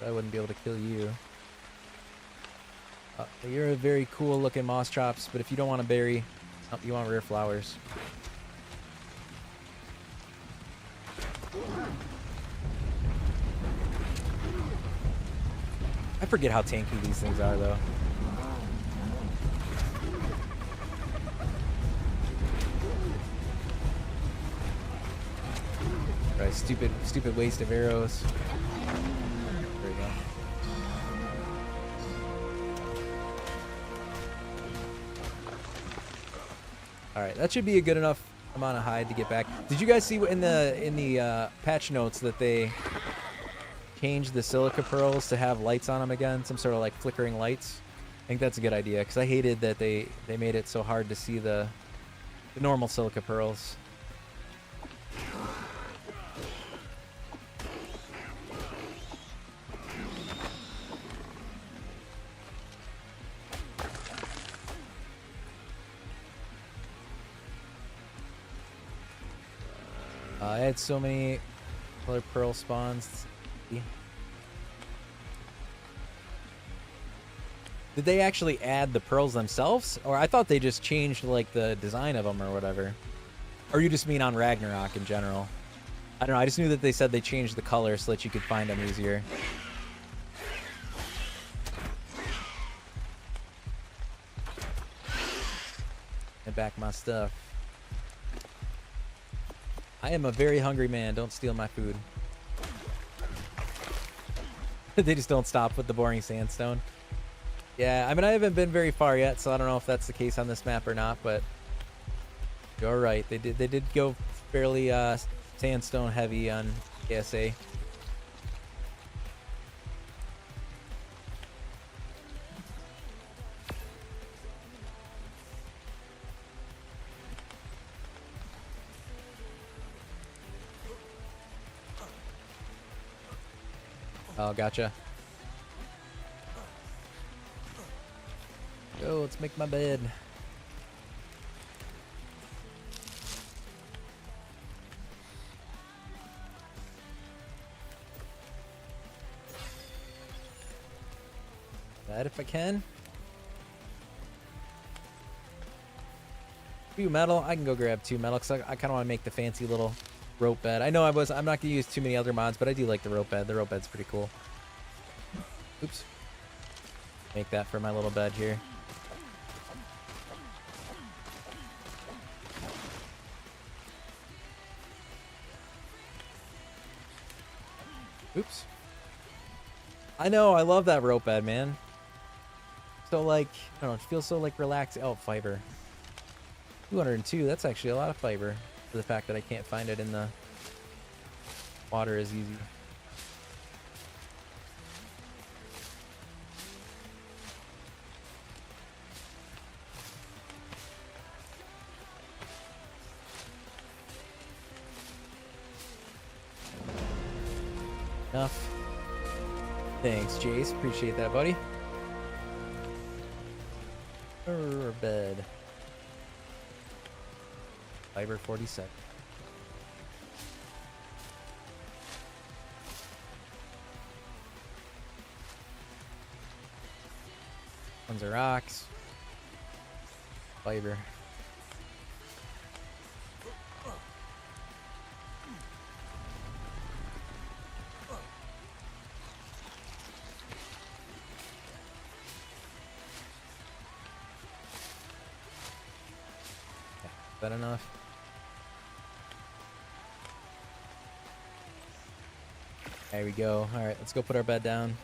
I wouldn't be able to kill you. You're a very cool looking moss chops, but if you don't want a berry, you want rare flowers. I forget how tanky these things are, though. Right, stupid waste of arrows. There we go. All right, that should be a good enough amount of hide to get back. Did you guys see in the patch notes that they changed the silica pearls to have lights on them again? Some sort of like flickering lights. I think that's a good idea, because I hated that they made it so hard to see the normal silica pearls. I had so many color pearl spawns. Did they actually add the pearls themselves? Or I thought they just changed like the design of them or whatever. Or you just mean on Ragnarok in general? I don't know, I just knew that they said they changed the color so that you could find them easier. And back my stuff. I am a very hungry man. Don't steal my food. They just don't stop with the boring sandstone. Yeah, I mean, I haven't been very far yet, so I don't know if that's the case on this map or not, but you're right. They did go fairly sandstone heavy on ASA. Oh, gotcha. Go, let's make my bed. That if I can. Few metal. I can go grab 2 metal because I kind of want to make the fancy little rope bed. I know I'm not gonna use too many other mods, but I do like the rope bed. The rope bed's pretty cool. Oops. Make that for my little bed here. Oops. I know, I love that rope bed, man. So like, I don't know, it feels so like relaxed. Oh, fiber. 202, that's actually a lot of fiber. For the fact that I can't find it in the water as easy. Enough. Thanks, Jace. Appreciate that, buddy. Bed. Fiber 47. Tons of rocks. Fiber. Is that enough? There we go. All right, let's go put our bed down.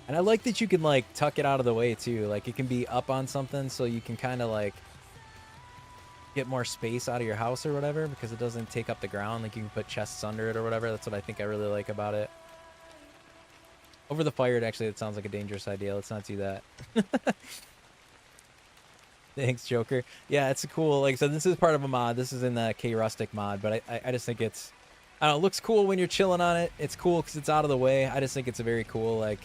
And I like that you can like tuck it out of the way too. Like it can be up on something so you can kind of like get more space out of your house or whatever because it doesn't take up the ground. Like you can put chests under it or whatever. That's what I think I really like about it. Over the fire, actually, it sounds like a dangerous idea. Let's not do that. Thanks, Joker. Yeah, it's a cool, like I said, this is part of a mod. This is in the K Rustic mod, but I just think it's, I don't know, it looks cool when you're chilling on it. It's cool because it's out of the way. I just think it's a very cool, like,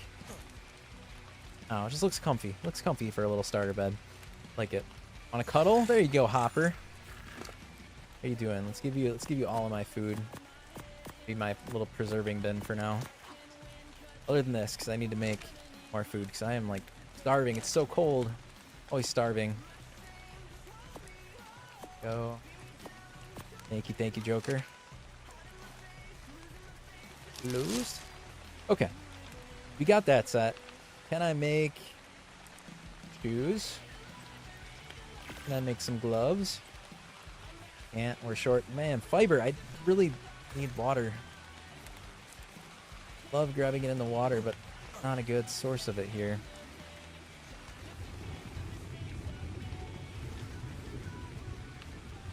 I don't know, it just looks comfy. Looks comfy for a little starter bed. Like it. Want to cuddle? There you go, Hopper. How you doing? Let's give you all of my food. Be my little preserving bin for now. Other than this, because I need to make more food, because I am like starving. It's so cold. Always starving. Go. Thank you, Joker. Lose. Okay. We got that set. Can I make shoes? Can I make some gloves? Can't. We're short. Man, fiber. I really need water. Love grabbing it in the water, but not a good source of it here.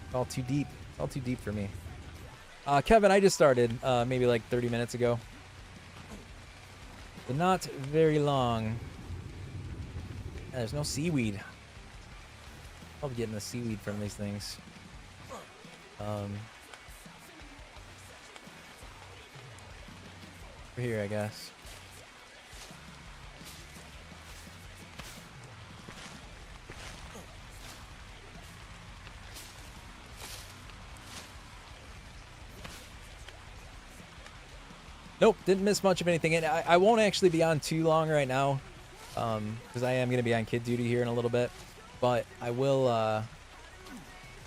It's all too deep. It's all too deep for me. Kevin, I just started maybe like 30 minutes ago. But not very long. Yeah, there's no seaweed. I'll be getting the seaweed from these things. Here, I guess. Nope, didn't miss much of anything. And I won't actually be on too long right now, because I am going to be on kid duty here in a little bit. But I will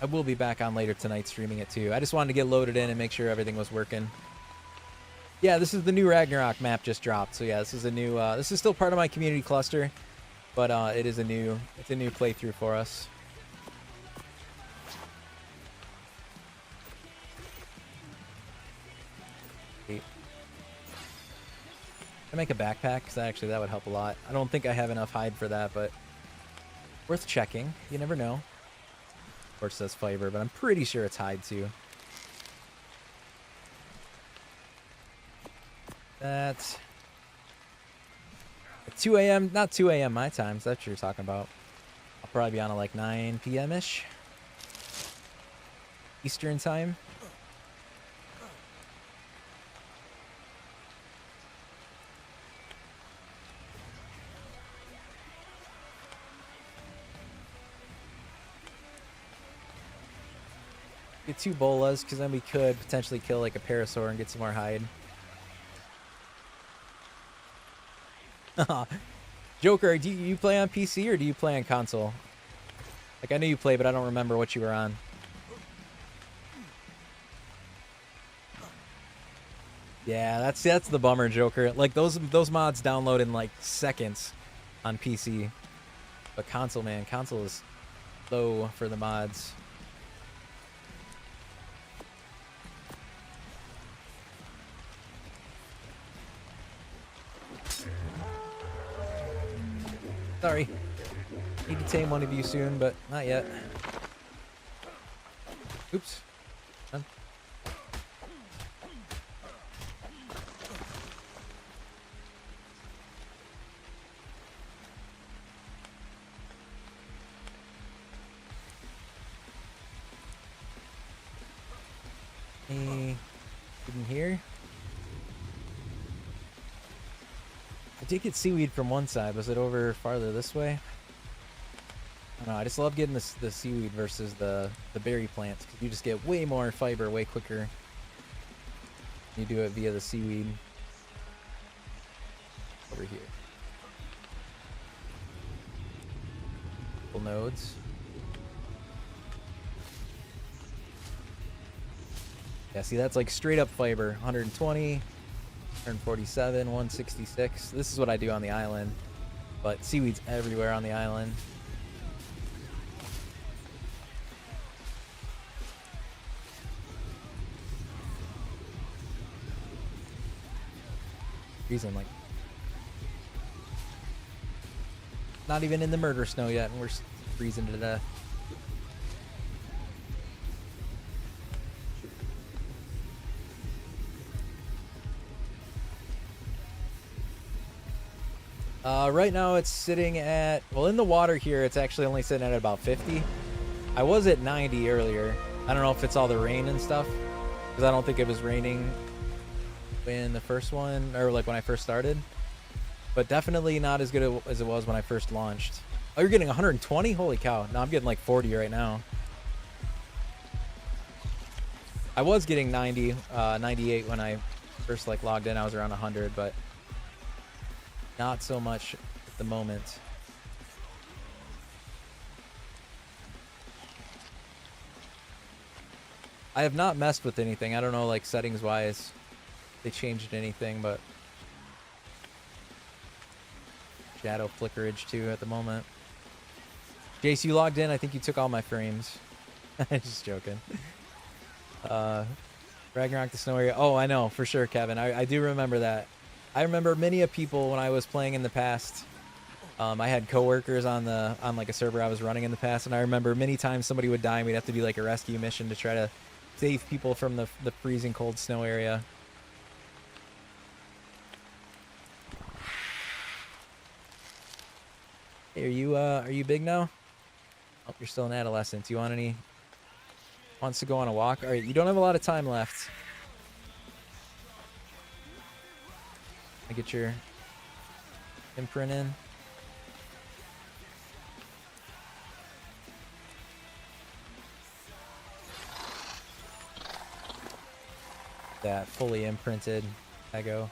be back on later tonight streaming it too. I just wanted to get loaded in and make sure everything was working. Yeah, this is the new Ragnarok map just dropped. So yeah, this is a new. This is still part of my community cluster, but it is a new. It's a new playthrough for us. I make a backpack because actually that would help a lot. I don't think I have enough hide for that, but worth checking. You never know. Of course, it says fiber, but I'm pretty sure it's hide too. That's at 2 a.m. Not 2 a.m. my time, so that's what you're talking about. I'll probably be on at like 9 p.m.-ish. Eastern time. Get 2 bolas, because then we could potentially kill like a parasaur and get some more hide. Joker, do you play on PC or do you play on console? Like, I know you play, but I don't remember what you were on. Yeah, that's the bummer, Joker. Like, those mods download in like seconds on PC. But console, man, console is low for the mods. Sorry. Need to tame one of you soon, but not yet. Oops. Done. In here. I did get seaweed from one side. Was it over farther this way? I don't know, I just love getting the seaweed versus the berry plants, because you just get way more fiber way quicker. You do it via the seaweed. Over here. Couple nodes. Yeah, see, that's like straight up fiber. 120, 147, 166. This is what I do on the island. But seaweed's everywhere on the island. Reason, like, not even in the murder snow yet, and we're freezing to death. Right now it's sitting at, well, in the water here, it's actually only sitting at about 50. I was at 90 earlier. I don't know if it's all the rain and stuff, because I don't think it was raining in the first one, or like when I first started. But definitely not as good as it was when I first launched. Oh, you're getting 120? Holy cow. No, I'm getting like 40 right now. I was getting 90, 98 when I first like logged in. I was around 100, but not so much at the moment. I have not messed with anything. I don't know, like, settings wise, they changed anything, but shadow flickerage too at the moment. Jace, you logged in. I think you took all my frames. Just joking. Ragnarok the snow area. Oh, I know for sure, Kevin. I do remember that. I remember many of people when I was playing in the past. I had coworkers on like a server I was running in the past, and I remember many times somebody would die and we'd have to do like a rescue mission to try to save people from the freezing cold snow area. Hey, are you big now? Oh, you're still an adolescent. Do you want wants to go on a walk? All right, you don't have a lot of time left. I get your imprint in. That fully imprinted Lego.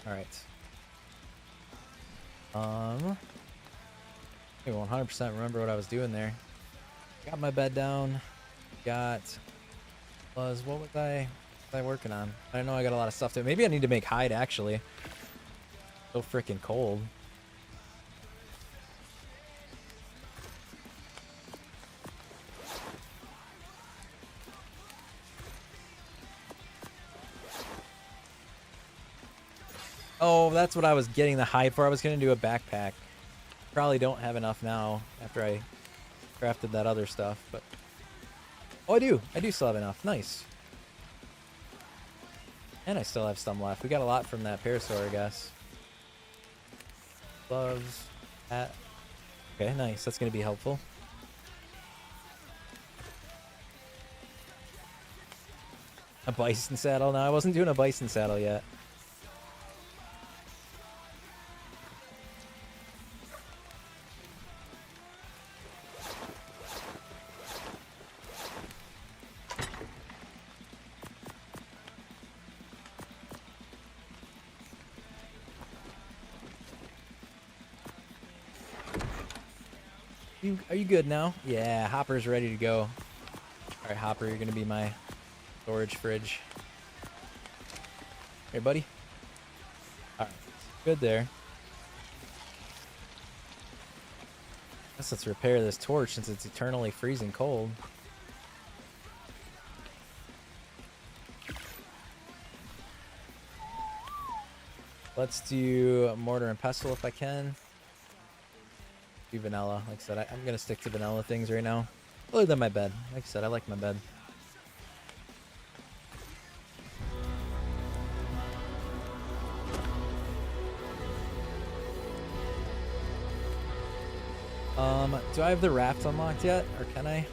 All right. I 100% remember what I was doing there. Got my bed down. What was I working on? I know I got a lot of stuff to. Maybe I need to make hide actually. So freaking cold. Oh, that's what I was getting the hide for. I was going to do a backpack. Probably don't have enough now after I crafted that other stuff, but oh, I do still have enough. Nice. And I still have some left. We got a lot from that parasaur, I guess. Gloves, hat. Okay, nice. That's going to be helpful. A bison saddle? No, I wasn't doing a bison saddle yet. Are you good now? Yeah, Hopper's ready to go. Alright, Hopper, you're gonna be my storage fridge. Here, buddy. Alright, good there. Guess let's repair this torch since it's eternally freezing cold. Let's do mortar and pestle if I can. Do vanilla. Like I said, I'm gonna stick to vanilla things right now. Other than my bed. Like I said, I like my bed. Do I have the raft unlocked yet? Or can I?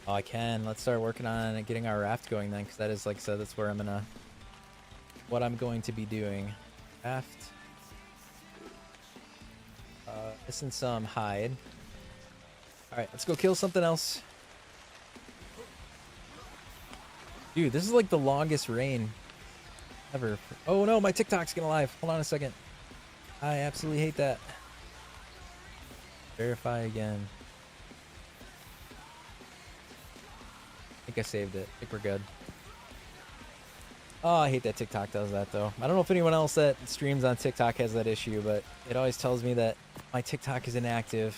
Oh, I can. Let's start working on getting our raft going then, because that is, like I said, that's where I'm gonna what I'm going to be doing. Craft. Missing some hide. Alright, let's go kill something else. Dude, this is like the longest rain ever. Oh no, my TikTok's getting live. Hold on a second. I absolutely hate that. Verify again. I think I saved it. I think we're good. Oh, I hate that TikTok does that though. I don't know if anyone else that streams on TikTok has that issue, but it always tells me that my TikTok is inactive.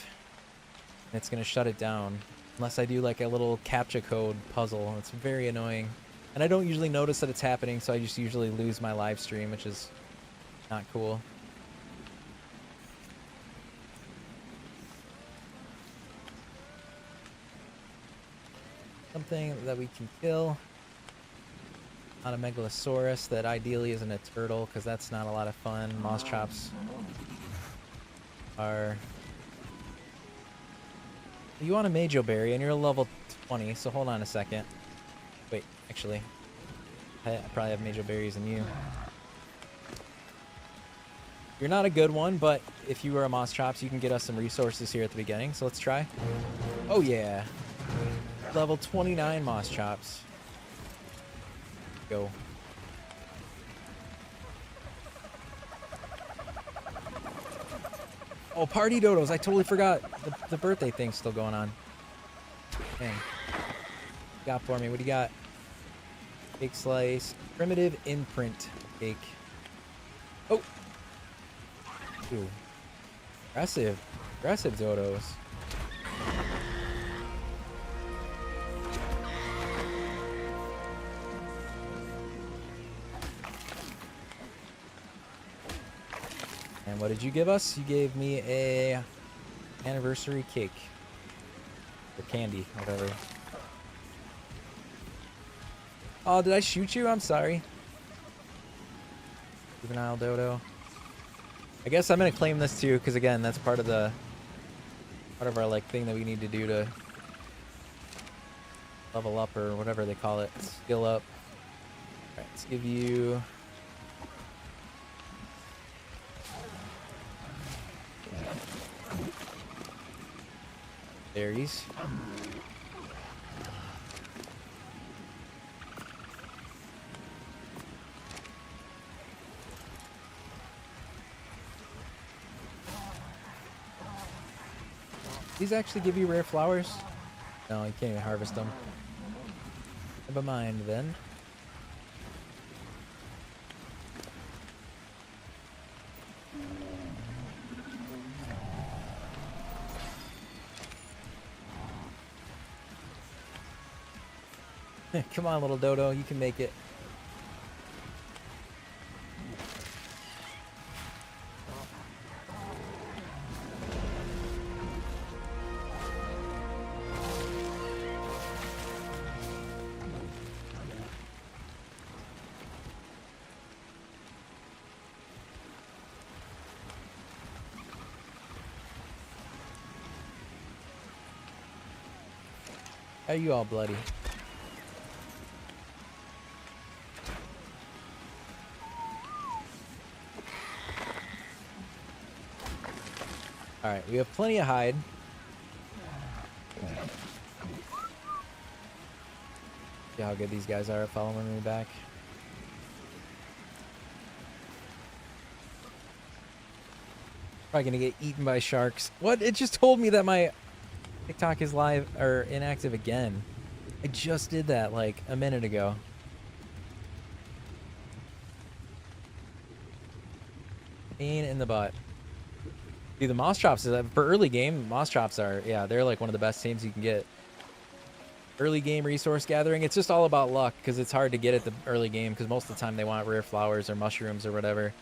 And it's gonna shut it down. Unless I do like a little CAPTCHA code puzzle. It's very annoying. And I don't usually notice that it's happening, so I just usually lose my live stream, which is not cool. Something that we can kill. Not a megalosaurus that ideally isn't a turtle, because that's not a lot of fun. Moss chops are... You want a Majo berry, and you're a level 20, so hold on a second. Wait, actually, I probably have Majo berries in you. You're not a good one, but if you were a Moss Chops, you can get us some resources here at the beginning, so let's try. Oh yeah. Level 29 Moss Chops. Go. Oh, party dodos. I totally forgot. The birthday thing's still going on. Dang. What you got for me? What do you got? Cake slice. Primitive imprint cake. Oh. Ooh. Aggressive. Aggressive dodos. And what did you give us? You gave me a anniversary cake. Or candy, whatever. Oh, did I shoot you? I'm sorry. Juvenile dodo. I guess I'm gonna claim this too, because again, that's part of our like thing that we need to do to level up or whatever they call it. Skill up. Alright, let's give you berries. These actually give you rare flowers? No, you can't even harvest them. Never mind then. Come on, little dodo, you can make it. Are you all bloody? Alright, we have plenty of hide. See how good these guys are at following me back. Probably gonna get eaten by sharks. What? It just told me that my TikTok is live or inactive again. I just did that like a minute ago. Pain in the butt. Dude, the Moss Chops, for early game, Moss Chops are, yeah, they're like one of the best teams you can get. Early game resource gathering, it's just all about luck because it's hard to get at the early game because most of the time they want rare flowers or mushrooms or whatever.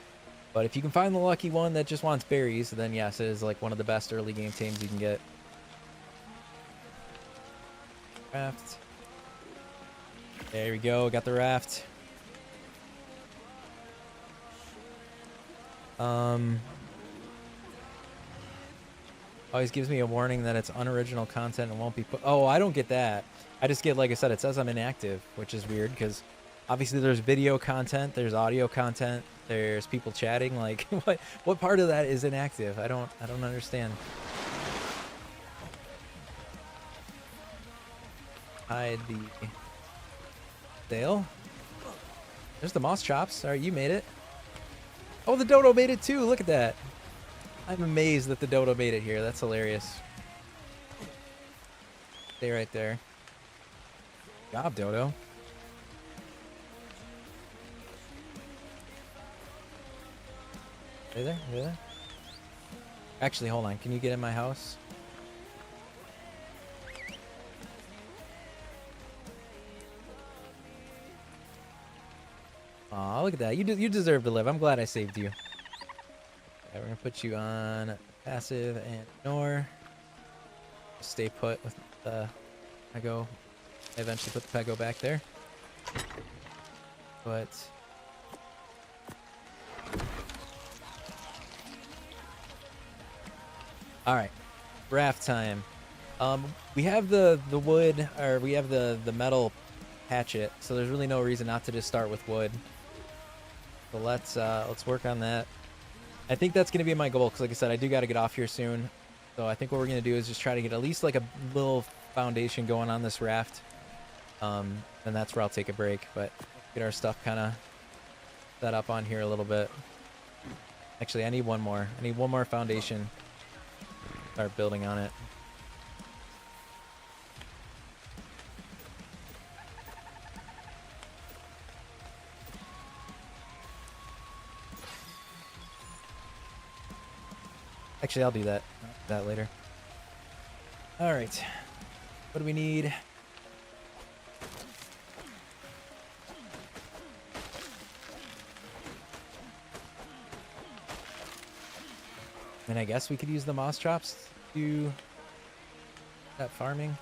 But if you can find the lucky one that just wants berries, then yes, it is like one of the best early game teams you can get. Raft. There we go, got the raft. Always gives me a warning that it's unoriginal content and won't be put. Oh, I don't get that. I just get, like I said, it says I'm inactive, which is weird because Obviously, there's video content, there's audio content, there's people chatting. Like, what part of that is inactive? I don't understand. Hide the sail. There's the moss chops. All right, you made it. Oh, the dodo made it too. Look at that. I'm amazed that the dodo made it here. That's hilarious. Stay right there. Good job, dodo. Are there? Are there? Actually, hold on. Can you get in my house? Aw, look at that. You deserve to live. I'm glad I saved you. Okay, we're gonna put you on passive and ignore. Stay put with the Pego. I eventually put the Pego back there. But all right, raft time. We have the wood, or we have the metal hatchet, so there's really no reason not to just start with wood. So let's work on that. I think that's gonna be my goal, because like I said, I do got to get off here soon. So I think what we're gonna do is just try to get at least like a little foundation going on this raft. And that's where I'll take a break. But get our stuff kind of set up on here a little bit. Actually, I need one more. I need one more foundation. Start building on it. Actually, I'll do that. That later. All right. What do we need? And I guess we could use the moss chops to do that farming.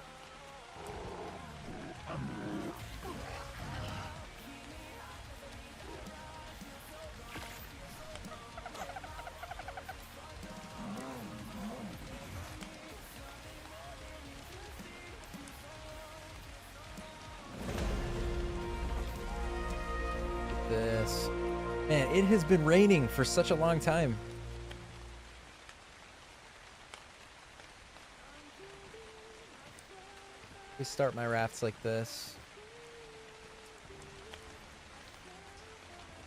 This. Man, it has been raining for such a long time. We start my rafts like this.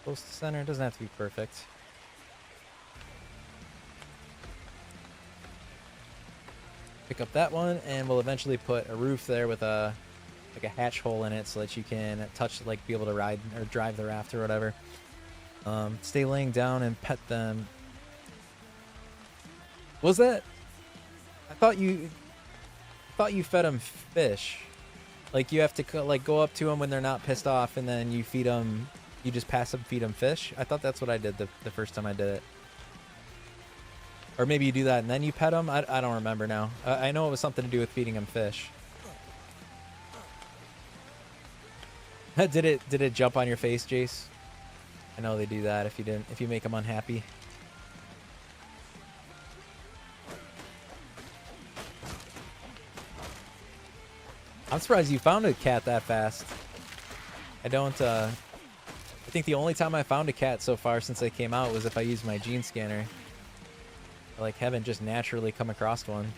Close to center, it doesn't have to be perfect. Pick up that one, and we'll eventually put a roof there with a like a hatch hole in it so that you can touch, like, be able to ride or drive the raft or whatever. Stay laying down and pet them. Was that? I thought you fed them fish. Like, you have to like go up to them when they're not pissed off, and then you feed them. You just passive feed them fish. I thought that's what I did the first time I did it. Or maybe you do that and then you pet them. I don't remember now. I know it was something to do with feeding them fish. Did it jump on your face, Jace? I know they do that if you make them unhappy. I'm surprised you found a cat that fast. I think the only time I found a cat so far since they came out was if I used my gene scanner. I like haven't just naturally come across one.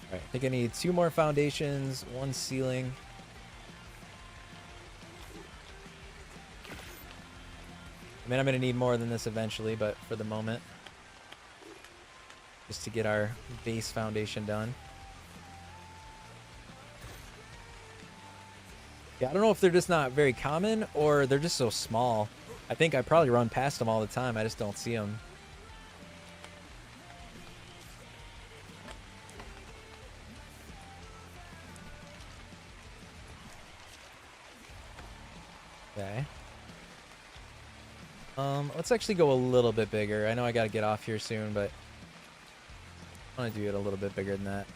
Alright, I think I need 2 more foundations, 1 ceiling. I mean, I'm going to need more than this eventually, but for the moment, just to get our base foundation done. Yeah, I don't know if they're just not very common or they're just so small. I think I probably run past them all the time. I just don't see them. Okay. Let's actually go a little bit bigger. I know I gotta get off here soon, but I want to do it a little bit bigger than that.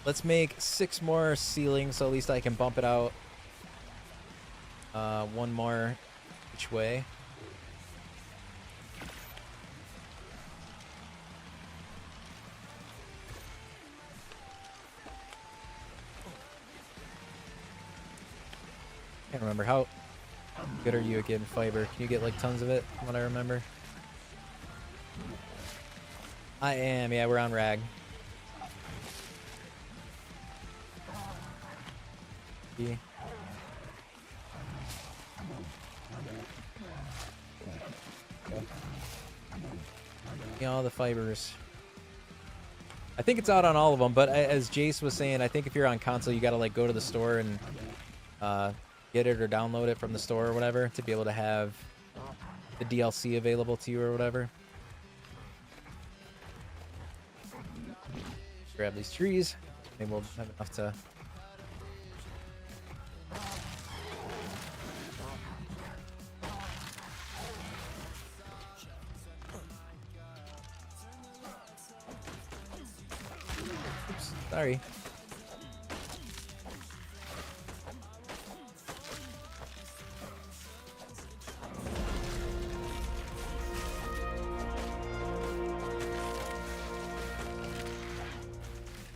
Let's make 6 more ceilings, so at least I can bump it out 1 more each way. Can't remember. How good are you at getting fiber? Can you get like tons of it, from what I remember? I am. Yeah, we're on Rag. Yeah. All the fibers. I think it's out on all of them, but as Jace was saying, I think if you're on console, you gotta like go to the store and get it or download it from the store or whatever to be able to have the DLC available to you or whatever. Grab these trees. Maybe we'll have enough to. Oops, sorry.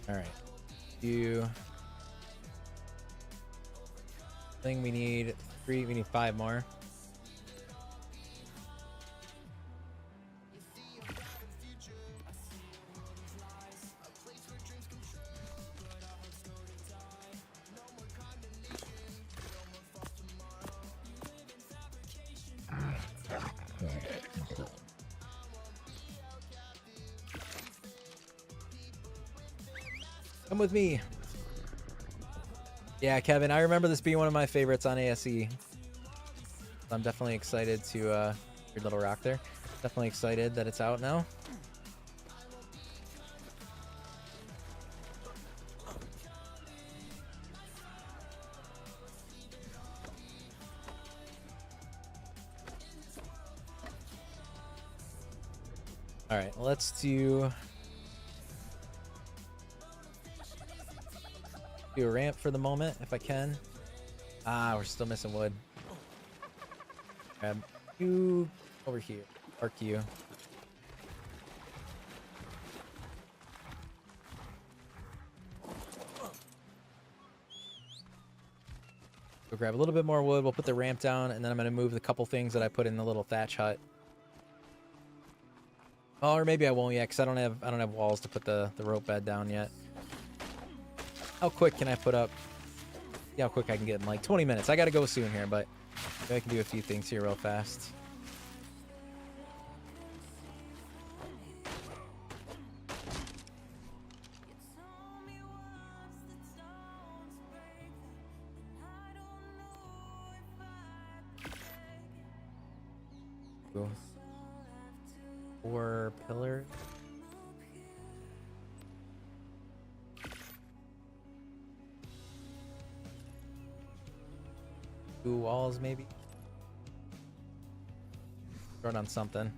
All right. You think we need 3, we need 5 more. Come with me. Yeah, Kevin, I remember this being one of my favorites on ASE. I'm definitely excited to your little rock there. Definitely excited that it's out now. All right, let's do a ramp for the moment if I can. Ah, we're still missing wood. Grab you over here. Park you. Go grab a little bit more wood. We'll put the ramp down, and then I'm gonna move the couple things that I put in the little thatch hut. Oh, or maybe I won't yet, because I don't have walls to put the rope bed down yet. How quick can I put up? See how quick I can get in like 20 minutes. I gotta go soon here, but maybe I can do a few things here real fast. Cool. 4 pillars. 2 walls, maybe. Throw it on something.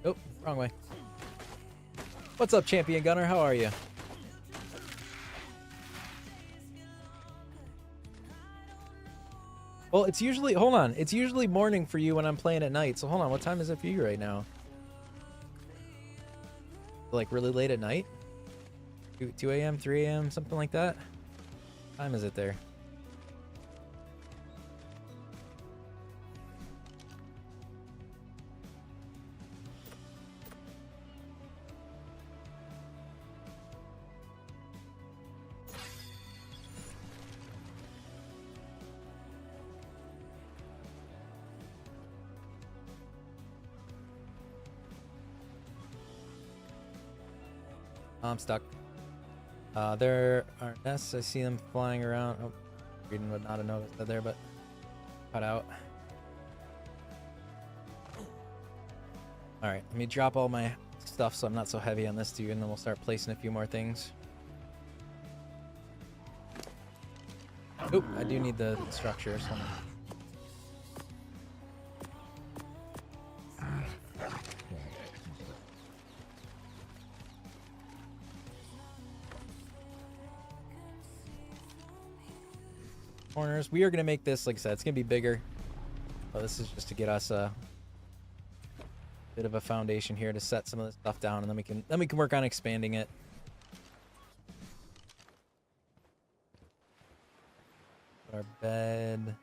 Oh, wrong way. What's up, Champion Gunner? How are you? Well, it's usually, hold on, it's usually morning for you when I'm playing at night. So hold on, what time is it for you right now? Like really late at night? 2 a.m., 3 a.m., something like that? What time is it there? I'm stuck. There are nests. I see them flying around. Oh, reading would not have noticed that there, but cut out. All right, let me drop all my stuff so I'm not so heavy on this dude, and then we'll start placing a few more things. Oh, I do need the structure. So corners. We are going to make this, like I said, it's going to be bigger. But this is just to get us a bit of a foundation here to set some of this stuff down, and then we can work on expanding it. Our bed.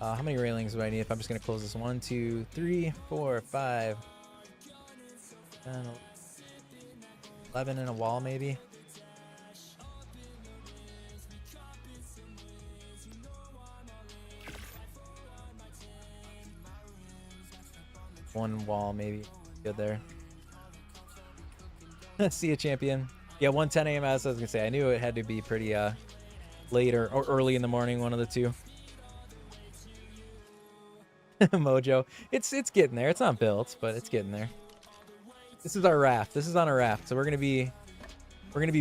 How many railings do I need if I'm just going to close this? 1, 2, 3, 4, 5, 10, 11 in a wall, maybe. One wall, maybe. Good there. See you, champion. Yeah, 1:10 a.m. as I was gonna say. I knew it had to be pretty late or early in the morning, one of the two. Mojo. It's getting there. It's not built, but it's getting there. This is our raft. This is on a raft. So we're gonna be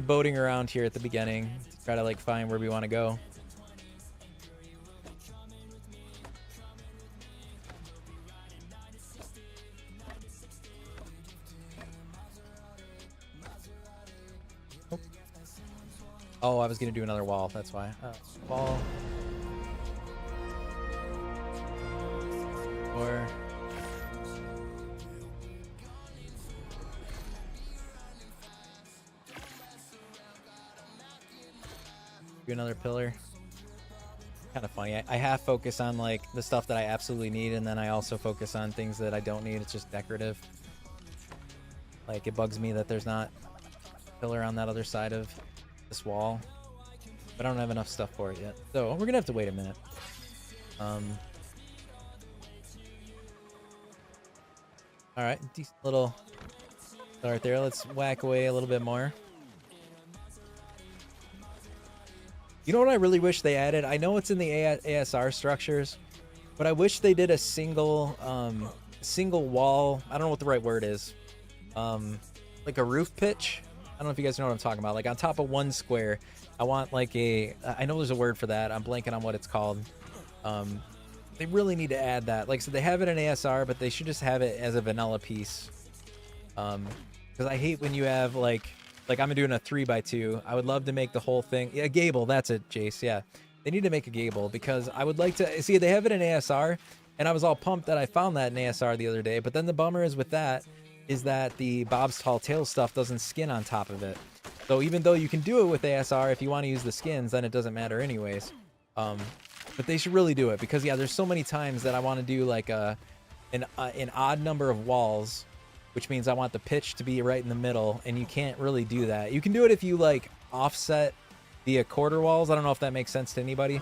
boating around here at the beginning to try to like find where we want to go. Oh, I was gonna do another wall. That's why. Wall. Or. Do another pillar. Kind of funny. I half focus on like the stuff that I absolutely need, and then I also focus on things that I don't need. It's just decorative. Like it bugs me that there's not a pillar on that other side of this wall, but I don't have enough stuff for it yet, so we're gonna have to wait a minute. All right, decent little start there. Let's whack away a little bit more. You know what I really wish they added? I know it's in the ASR structures, but I wish they did a single wall. I don't know what the right word is. Like a roof pitch. I don't know if you guys know what I'm talking about. Like on top of one square, I want like I know there's a word for that. I'm blanking on what it's called. They really need to add that. Like, so they have it in ASR, but they should just have it as a vanilla piece. Because I hate when you have like I'm doing a 3x2. I would love to make the whole thing a gable. That's it, Jace. Yeah, they need to make a gable because I would like to see they have it in ASR, and I was all pumped that I found that in ASR the other day. But then the bummer is with that is that the Bob's Tall Tales stuff doesn't skin on top of it. So even though you can do it with ASR, if you want to use the skins, then it doesn't matter anyways. But they should really do it because yeah, there's so many times that I want to do like an odd number of walls, which means I want the pitch to be right in the middle, and you can't really do that. You can do it if you like offset via quarter walls. I don't know if that makes sense to anybody.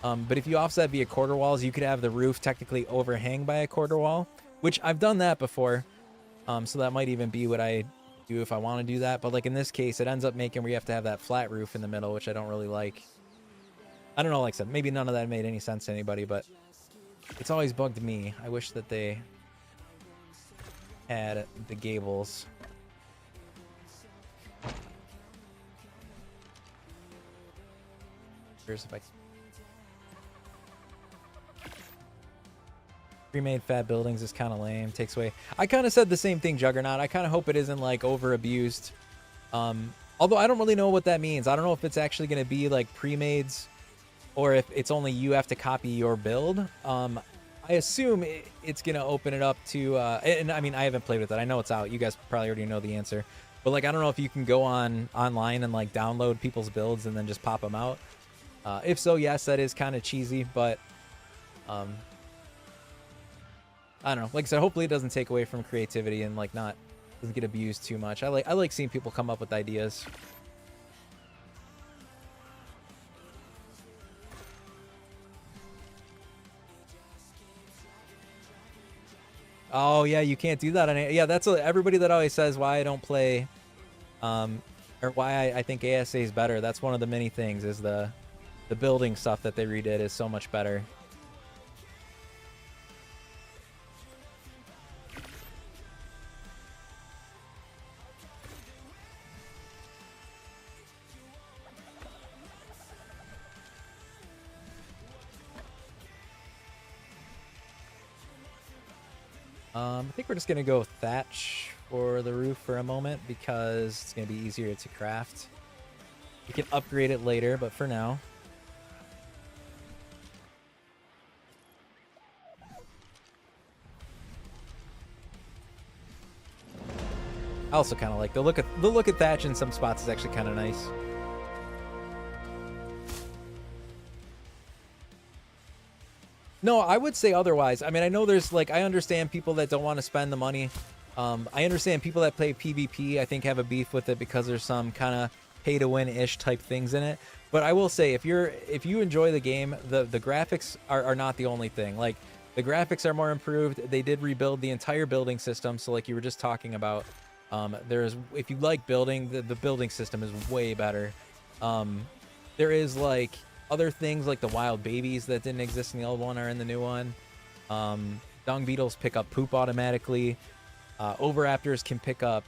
But if you offset via quarter walls, you could have the roof technically overhang by a quarter wall, which I've done that before. So that might even be what I do if I want to do that. But like in this case, it ends up making where you have to have that flat roof in the middle, which I don't really like. I don't know, like I said, maybe none of that made any sense to anybody, but it's always bugged me. I wish that they had the gables. Here's if I pre-made fat buildings is kind of lame. Takes away. I kind of said the same thing, Juggernaut. I kind of hope it isn't like over abused. Although I don't really know what that means. I don't know if it's actually going to be like pre-mades or if it's only you have to copy your build. I assume it's going to open it up to, and I mean, I haven't played with it. I know it's out. You guys probably already know the answer. But like, I don't know if you can go online and like download people's builds and then just pop them out. If so, yes, that is kind of cheesy, but I don't know. Like I said, hopefully it doesn't take away from creativity and like doesn't get abused too much. I like seeing people come up with ideas. Oh yeah, you can't do that on yeah. That's everybody that always says why I don't play, or why I think ASA is better. That's one of the many things is the building stuff that they redid is so much better. I think we're just gonna go thatch for the roof for a moment because it's gonna be easier to craft. You can upgrade it later, but for now. I also kind of like the look at thatch in some spots is actually kind of nice. No, I would say otherwise. I mean, I know there's like, I understand people that don't want to spend the money. I understand people that play PvP, I think, have a beef with it because there's some kind of pay to win ish type things in it. But I will say, if you enjoy the game, the graphics are not the only thing. Like, the graphics are more improved. They did rebuild the entire building system. So like you were just talking about, if you like building, the building system is way better. There is like other things like the wild babies that didn't exist in the old one are in the new one. Dung beetles pick up poop automatically. Oviraptors can pick up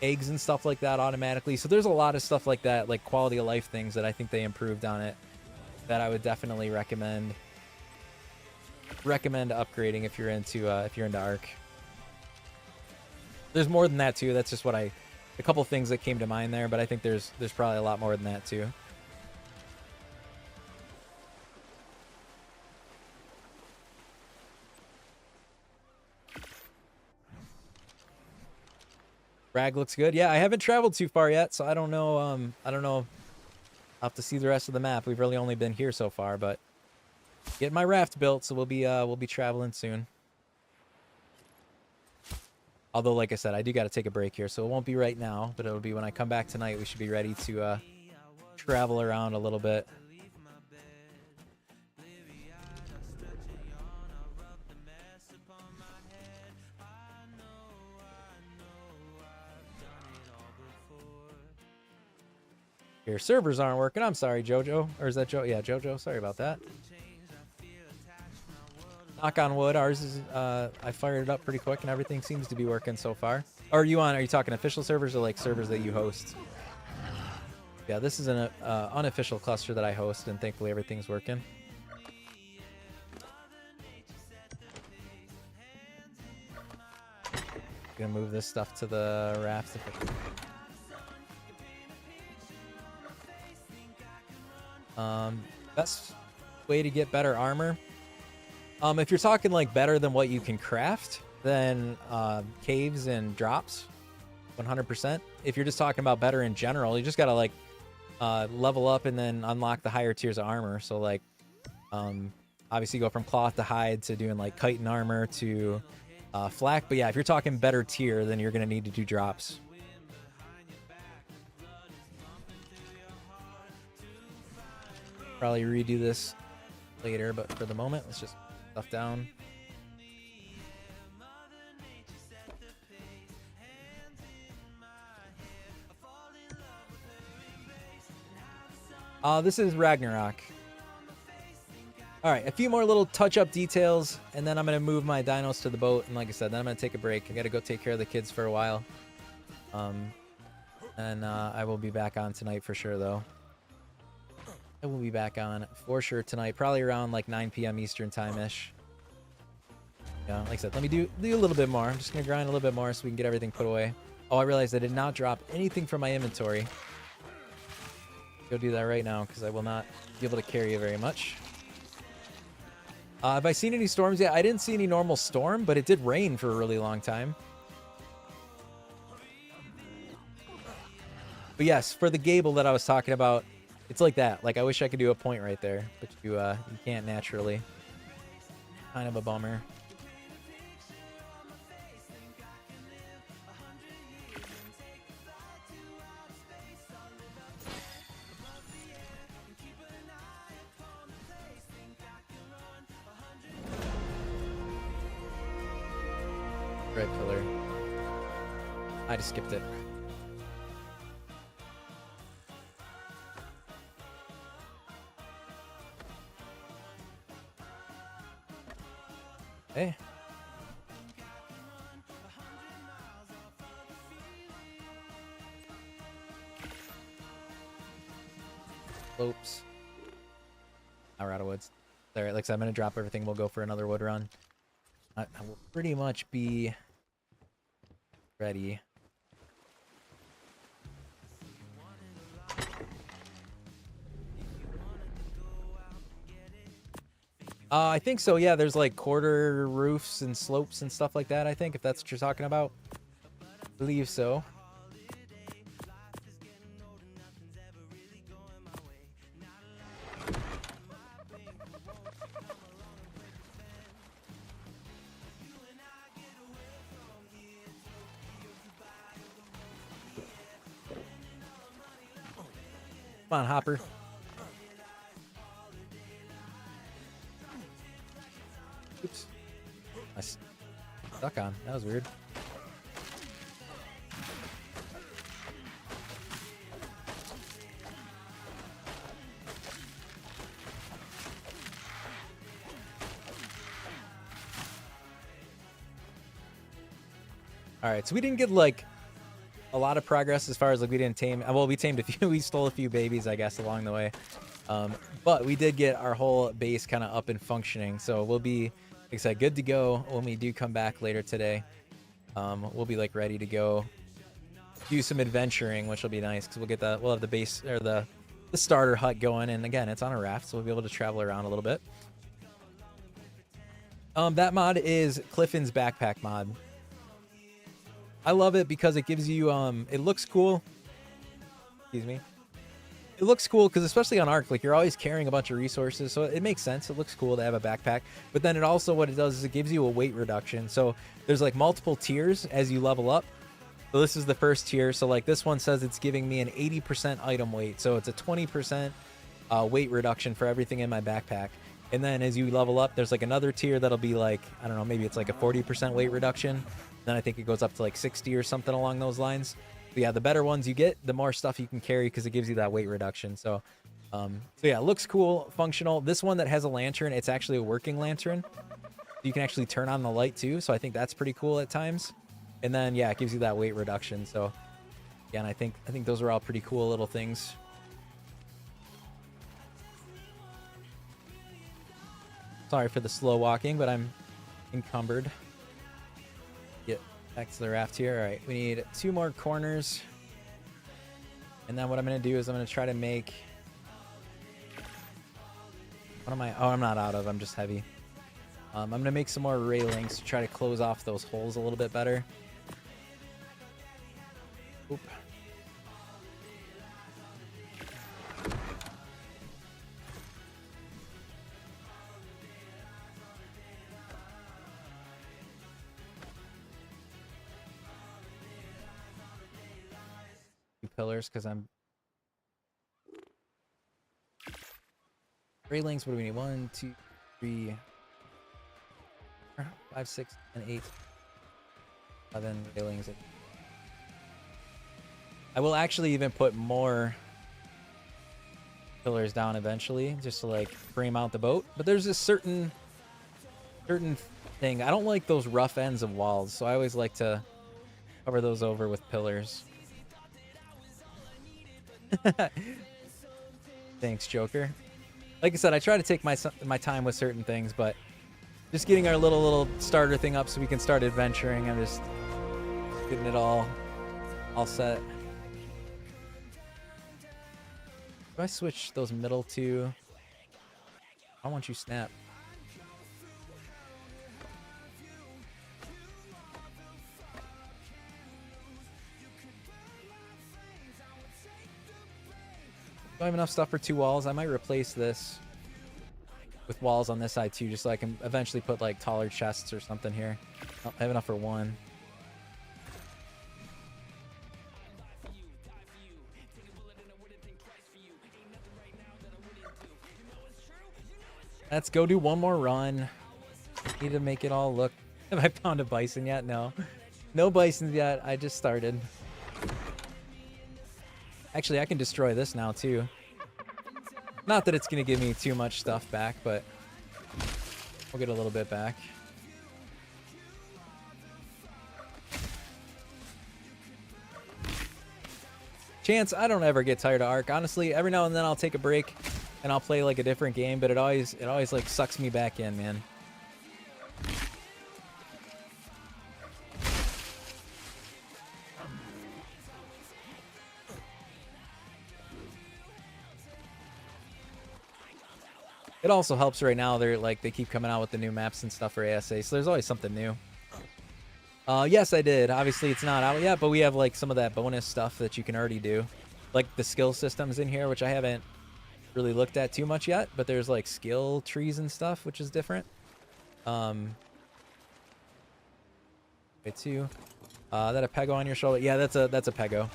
eggs and stuff like that automatically. So there's a lot of stuff like that, like quality of life things that I think they improved on it that I would definitely recommend upgrading if you're into Ark. There's more than that too. That's just a couple things that came to mind there, but I think there's probably a lot more than that too. Rag looks good. Yeah, I haven't traveled too far yet, so I don't know. I don't know. I'll have to see the rest of the map. We've really only been here so far, but getting my raft built, so we'll be traveling soon. Although, like I said, I do got to take a break here, so it won't be right now, but it'll be when I come back tonight. We should be ready to travel around a little bit. Your servers aren't working. I'm sorry, Jojo. Or is that Joe? Yeah, Jojo. Sorry about that. Knock on wood. Ours is, I fired it up pretty quick and everything seems to be working so far. Are you talking official servers or like servers that you host? Yeah, this is an unofficial cluster that I host and thankfully everything's working. Gonna move this stuff to the raft. Best way to get better armor. If you're talking like better than what you can craft, then caves and drops, 100%. If you're just talking about better in general, you just gotta like level up and then unlock the higher tiers of armor. So like, obviously go from cloth to hide to doing like chitin armor to flak. But yeah, if you're talking better tier, then you're gonna need to do drops. Probably redo this later, but for the moment, let's just stuff down. This is Ragnarok. All right, a few more little touch-up details, and then I'm going to move my dinos to the boat. And like I said, then I'm going to take a break. I got to go take care of the kids for a while. And I will be back on tonight for sure, though. I will be back on for sure tonight, probably around like 9 p.m. Eastern time-ish. Yeah, like I said, let me do a little bit more. I'm just going to grind a little bit more so we can get everything put away. Oh, I realized I did not drop anything from my inventory. Go do that right now because I will not be able to carry it very much. Have I seen any storms yet? I didn't see any normal storm, but it did rain for a really long time. But yes, for the gable that I was talking about, it's like that. Like, I wish I could do a point right there, but you can't naturally. Kind of a bummer. Red pillar. I just skipped it. Hey. Oops. Now we're out of woods. Alright, like I said, I'm gonna drop everything. We'll go for another wood run. I will pretty much be ready. I think so, yeah. There's like quarter roofs and slopes and stuff like that, I think, if that's what you're talking about. I believe so. Come on, Hopper. Oops. I stuck on. That was weird. All right, so we didn't get like a lot of progress as far as like we didn't tame. Well, we tamed a few. We stole a few babies, I guess, along the way. But we did get our whole base kind of up and functioning. So we'll be, like I said, good to go when we do come back later today. We'll be like ready to go do some adventuring, which will be nice because we'll have the base or the starter hut going. And again, it's on a raft, so we'll be able to travel around a little bit. That mod is Clifton's backpack mod. I love it because it gives you, it looks cool. Excuse me. It looks cool because especially on Ark, like you're always carrying a bunch of resources. So it makes sense. It looks cool to have a backpack. But then it also, what it does is it gives you a weight reduction. So there's like multiple tiers as you level up. So this is the first tier. So like this one says it's giving me an 80% item weight. So it's a 20% weight reduction for everything in my backpack. And then as you level up, there's like another tier that'll be like, I don't know, maybe it's like a 40% weight reduction. Then I think it goes up to like 60 or something along those lines. But yeah, the better ones you get, the more stuff you can carry because it gives you that weight reduction. So yeah, it looks cool, functional. This one that has a lantern, it's actually a working lantern. You can actually turn on the light too. So I think that's pretty cool at times. And then yeah, it gives you that weight reduction. So yeah, and I think those are all pretty cool little things. Sorry for the slow walking, but I'm encumbered. Get back to the raft here. All right, we need 2 more corners. And then what I'm going to do is I'm going to try to make... What am I... Oh, I'm not out of. I'm just heavy. I'm going to make some more railings to try to close off those holes a little bit better. Oop. Pillars because I'm railings. What do we need? 1, 2, 3, 4, 5, 6, and 8, 11 railings. I will actually even put more pillars down eventually, just to like frame out the boat. But there's this certain thing. I don't like those rough ends of walls, so I always like to cover those over with pillars. Thanks, Joker. Like I said, I try to take my time with certain things, but just getting our little starter thing up so we can start adventuring. I'm just getting it all set. Do I switch those middle two? I want you snap. Do I have enough stuff for 2 walls? I might replace this with walls on this side too, just so I can eventually put like taller chests or something here. Oh, I have enough for 1. Let's go do one more run. Need to make it all look... Have I found a bison yet? No. No bisons yet. I just started. Actually, I can destroy this now, too. Not that it's going to give me too much stuff back, but we'll get a little bit back. Chance, I don't ever get tired of Ark. Honestly, every now and then I'll take a break and I'll play like a different game, but it always like sucks me back in, man. It also helps right now. They keep coming out with the new maps and stuff for ASA, so there's always something new. Yes, I did. Obviously, it's not out yet, but we have like some of that bonus stuff that you can already do, like the skill systems in here, which I haven't really looked at too much yet. But there's like skill trees and stuff, which is different. Wait, too. That a pego on your shoulder? Yeah, that's a pego.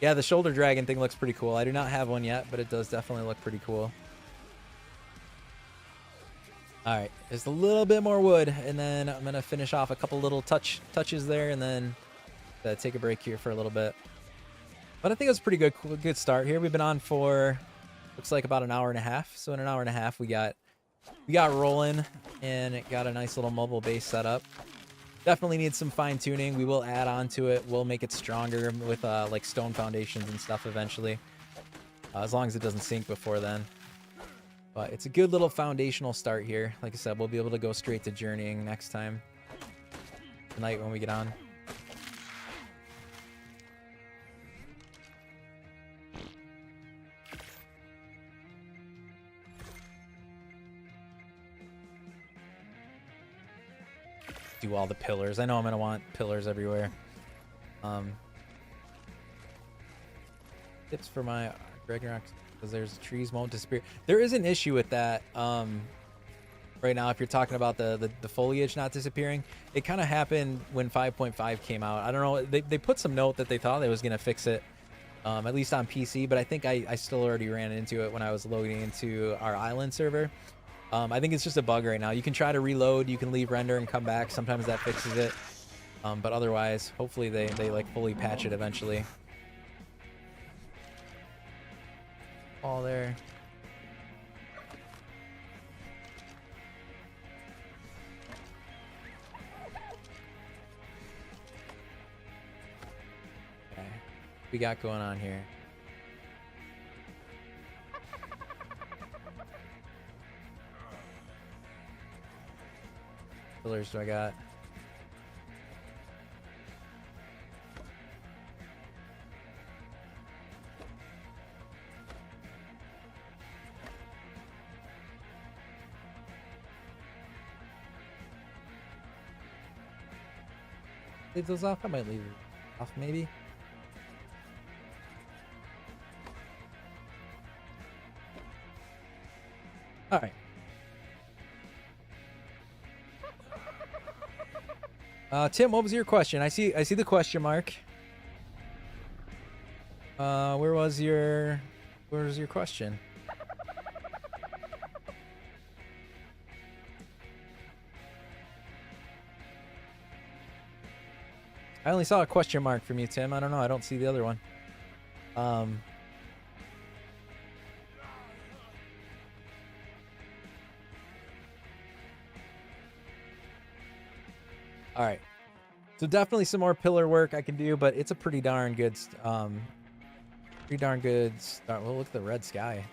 Yeah, the shoulder dragon thing looks pretty cool. I do not have one yet, but it does definitely look pretty cool. All right, just a little bit more wood, and then I'm gonna finish off a couple little touches there, and then take a break here for a little bit. But I think it was a pretty good start here. We've been on for looks like about an hour and a half. So in an hour and a half, we got rolling, and it got a nice little mobile base set up. Definitely needs some fine tuning. We will add on to it. We'll make it stronger with like stone foundations and stuff eventually, as long as it doesn't sink before then. But it's a good little foundational start here. Like I said, we'll be able to go straight to journeying next time tonight when we get on. Do all the pillars. I know I'm gonna want pillars everywhere. Tips for my Ragnarok, because there's trees won't disappear. There is an issue with that right now. If you're talking about the foliage not disappearing, it kind of happened when 5.5 came out. I don't know. They put some note that they thought they was gonna fix it, at least on PC. But I think I still already ran into it when I was loading into our island server. I think it's just a bug right now. You can try to reload, you can leave render and come back. Sometimes that fixes it. But otherwise, hopefully they like fully patch it eventually. All there. Okay. We got going on here. Pillars do I got? Leave those off? I might leave it off maybe. All right. Tim, what was your question? I see the question mark. Where was your question? I only saw a question mark from you, Tim. I don't know. I don't see the other one. All right. So definitely some more pillar work I can do, but it's a pretty darn good start. Well, look at the red sky.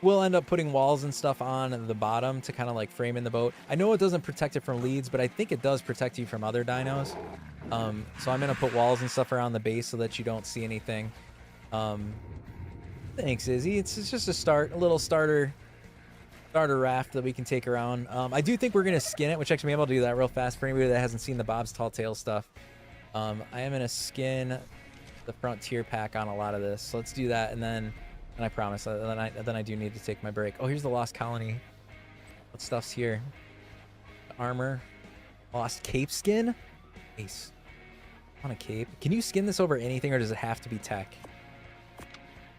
We'll end up putting walls and stuff on the bottom to kind of like frame in the boat. I know it doesn't protect it from leads, but I think it does protect you from other dinos. So I'm going to put walls and stuff around the base so that you don't see anything. Thanks, Izzy. It's just a little starter raft that we can take around. I do think we're going to skin it, which actually I'm able to do that real fast for anybody that hasn't seen the Bob's Tall Tale stuff. I am going to skin the frontier pack on a lot of this. So let's do that, and then I promise, then I do need to take my break. Oh, here's the Lost Colony. What stuff's here? Armor. Lost Cape skin? Nice. On a cape. Can you skin this over anything, or does it have to be tech?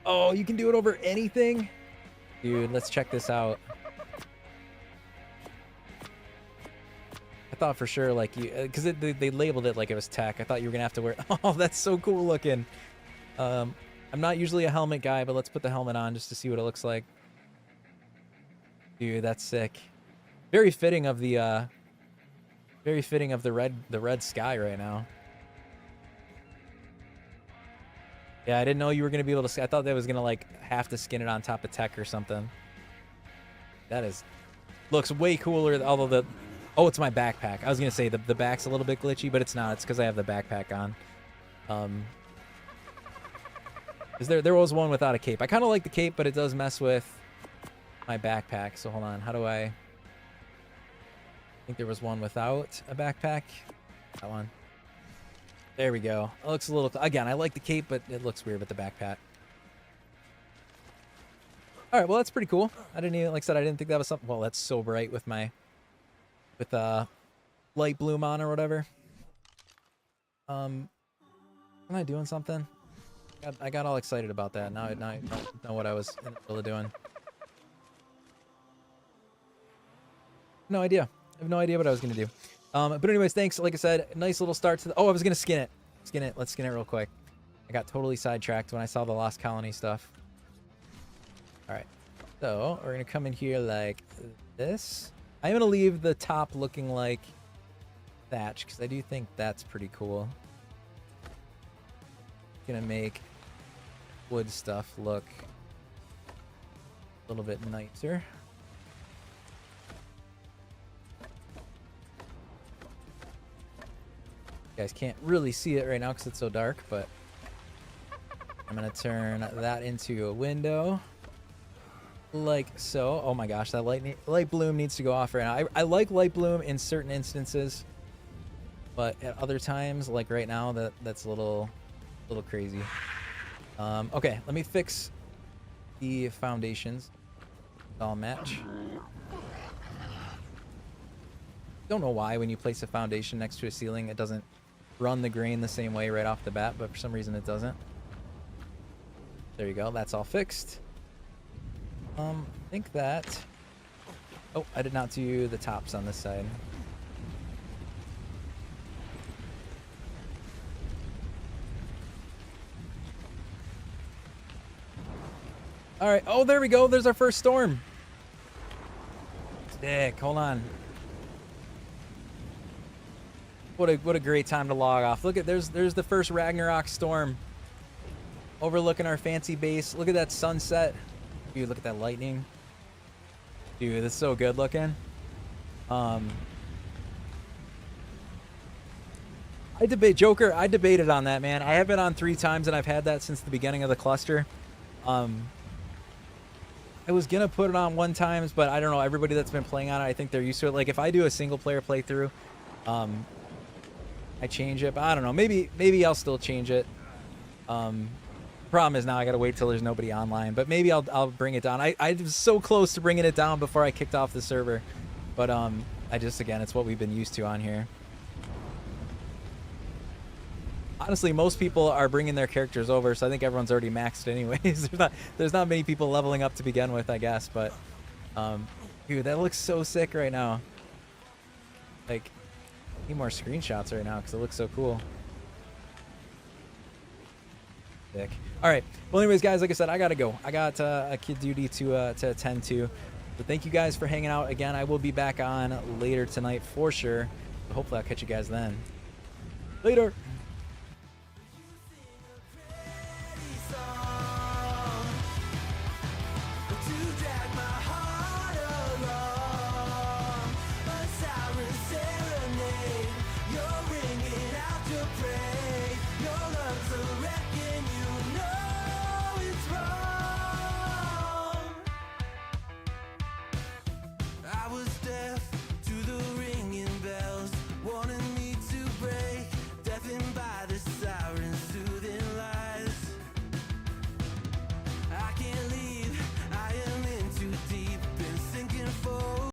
Oh, you can do it over anything? Dude, let's check this out. I thought for sure, like, because they labeled it like it was tech. I thought you were going to have to wear... Oh, that's so cool looking. I'm not usually a helmet guy, but let's put the helmet on just to see what it looks like. Dude, that's sick. Very fitting of the red sky right now. Yeah, I didn't know you were gonna be able to. I thought that was gonna like have to skin it on top of tech or something. That looks way cooler. Although Oh, it's my backpack. I was gonna say the back's a little bit glitchy, but it's not. It's because I have the backpack on. Is there was one without a cape. I kind of like the cape, but it does mess with my backpack. So hold on. How do I think there was one without a backpack? That one. There we go. It looks a little... Again, I like the cape, but it looks weird with the backpack. All right, well, that's pretty cool. I didn't even... Like I said, I didn't think that was something... Well, that's so bright with my... With light bloom on or whatever. Am I doing something? I got all excited about that. Now I don't know what I was in the middle of doing. No idea. I have no idea what I was going to do. But anyways, thanks. Like I said, nice little start to the... Oh, I was going to skin it. Let's skin it real quick. I got totally sidetracked when I saw the Lost Colony stuff. All right. So we're going to come in here like this. I'm going to leave the top looking like thatch because I do think that's pretty cool. Going to make wood stuff look a little bit nicer. You guys can't really see it right now because it's so dark, but I'm gonna turn that into a window like so. Oh my gosh, that light bloom needs to go off right now. I like light bloom in certain instances, but at other times, like right now, that's a little crazy. Okay, let me fix the foundations. All match. Don't know why when you place a foundation next to a ceiling, it doesn't run the grain the same way right off the bat, but for some reason it doesn't. There you go. That's all fixed. I think that... Oh, I did not do the tops on this side. All right. Oh, there we go. There's our first storm. Sick. Hold on. What a great time to log off. Look at there's the first Ragnarok storm overlooking our fancy base. Look at that sunset. Dude, look at that lightning. Dude, that's so good looking. I debated on that, man. I have been on 3 times and I've had that since the beginning of the cluster. I was gonna put it on 1 time, but I don't know, everybody that's been playing on it, I think they're used to it. Like if I do a single player playthrough, I change it, but I don't know. Maybe I'll still change it. Problem is now I gotta wait till there's nobody online, but maybe I'll bring it down. I was so close to bringing it down before I kicked off the server, but I just, again, it's what we've been used to on here. Honestly, most people are bringing their characters over, so I think everyone's already maxed anyways. There's not many people leveling up to begin with, I guess, but dude, that looks so sick right now. Like, need more screenshots right now because it looks so cool. Sick. All right. Well, anyways, guys, like I said, I gotta go. I got a kid duty to attend to. So thank you guys for hanging out. Again, I will be back on later tonight for sure. So hopefully I'll catch you guys then. Later.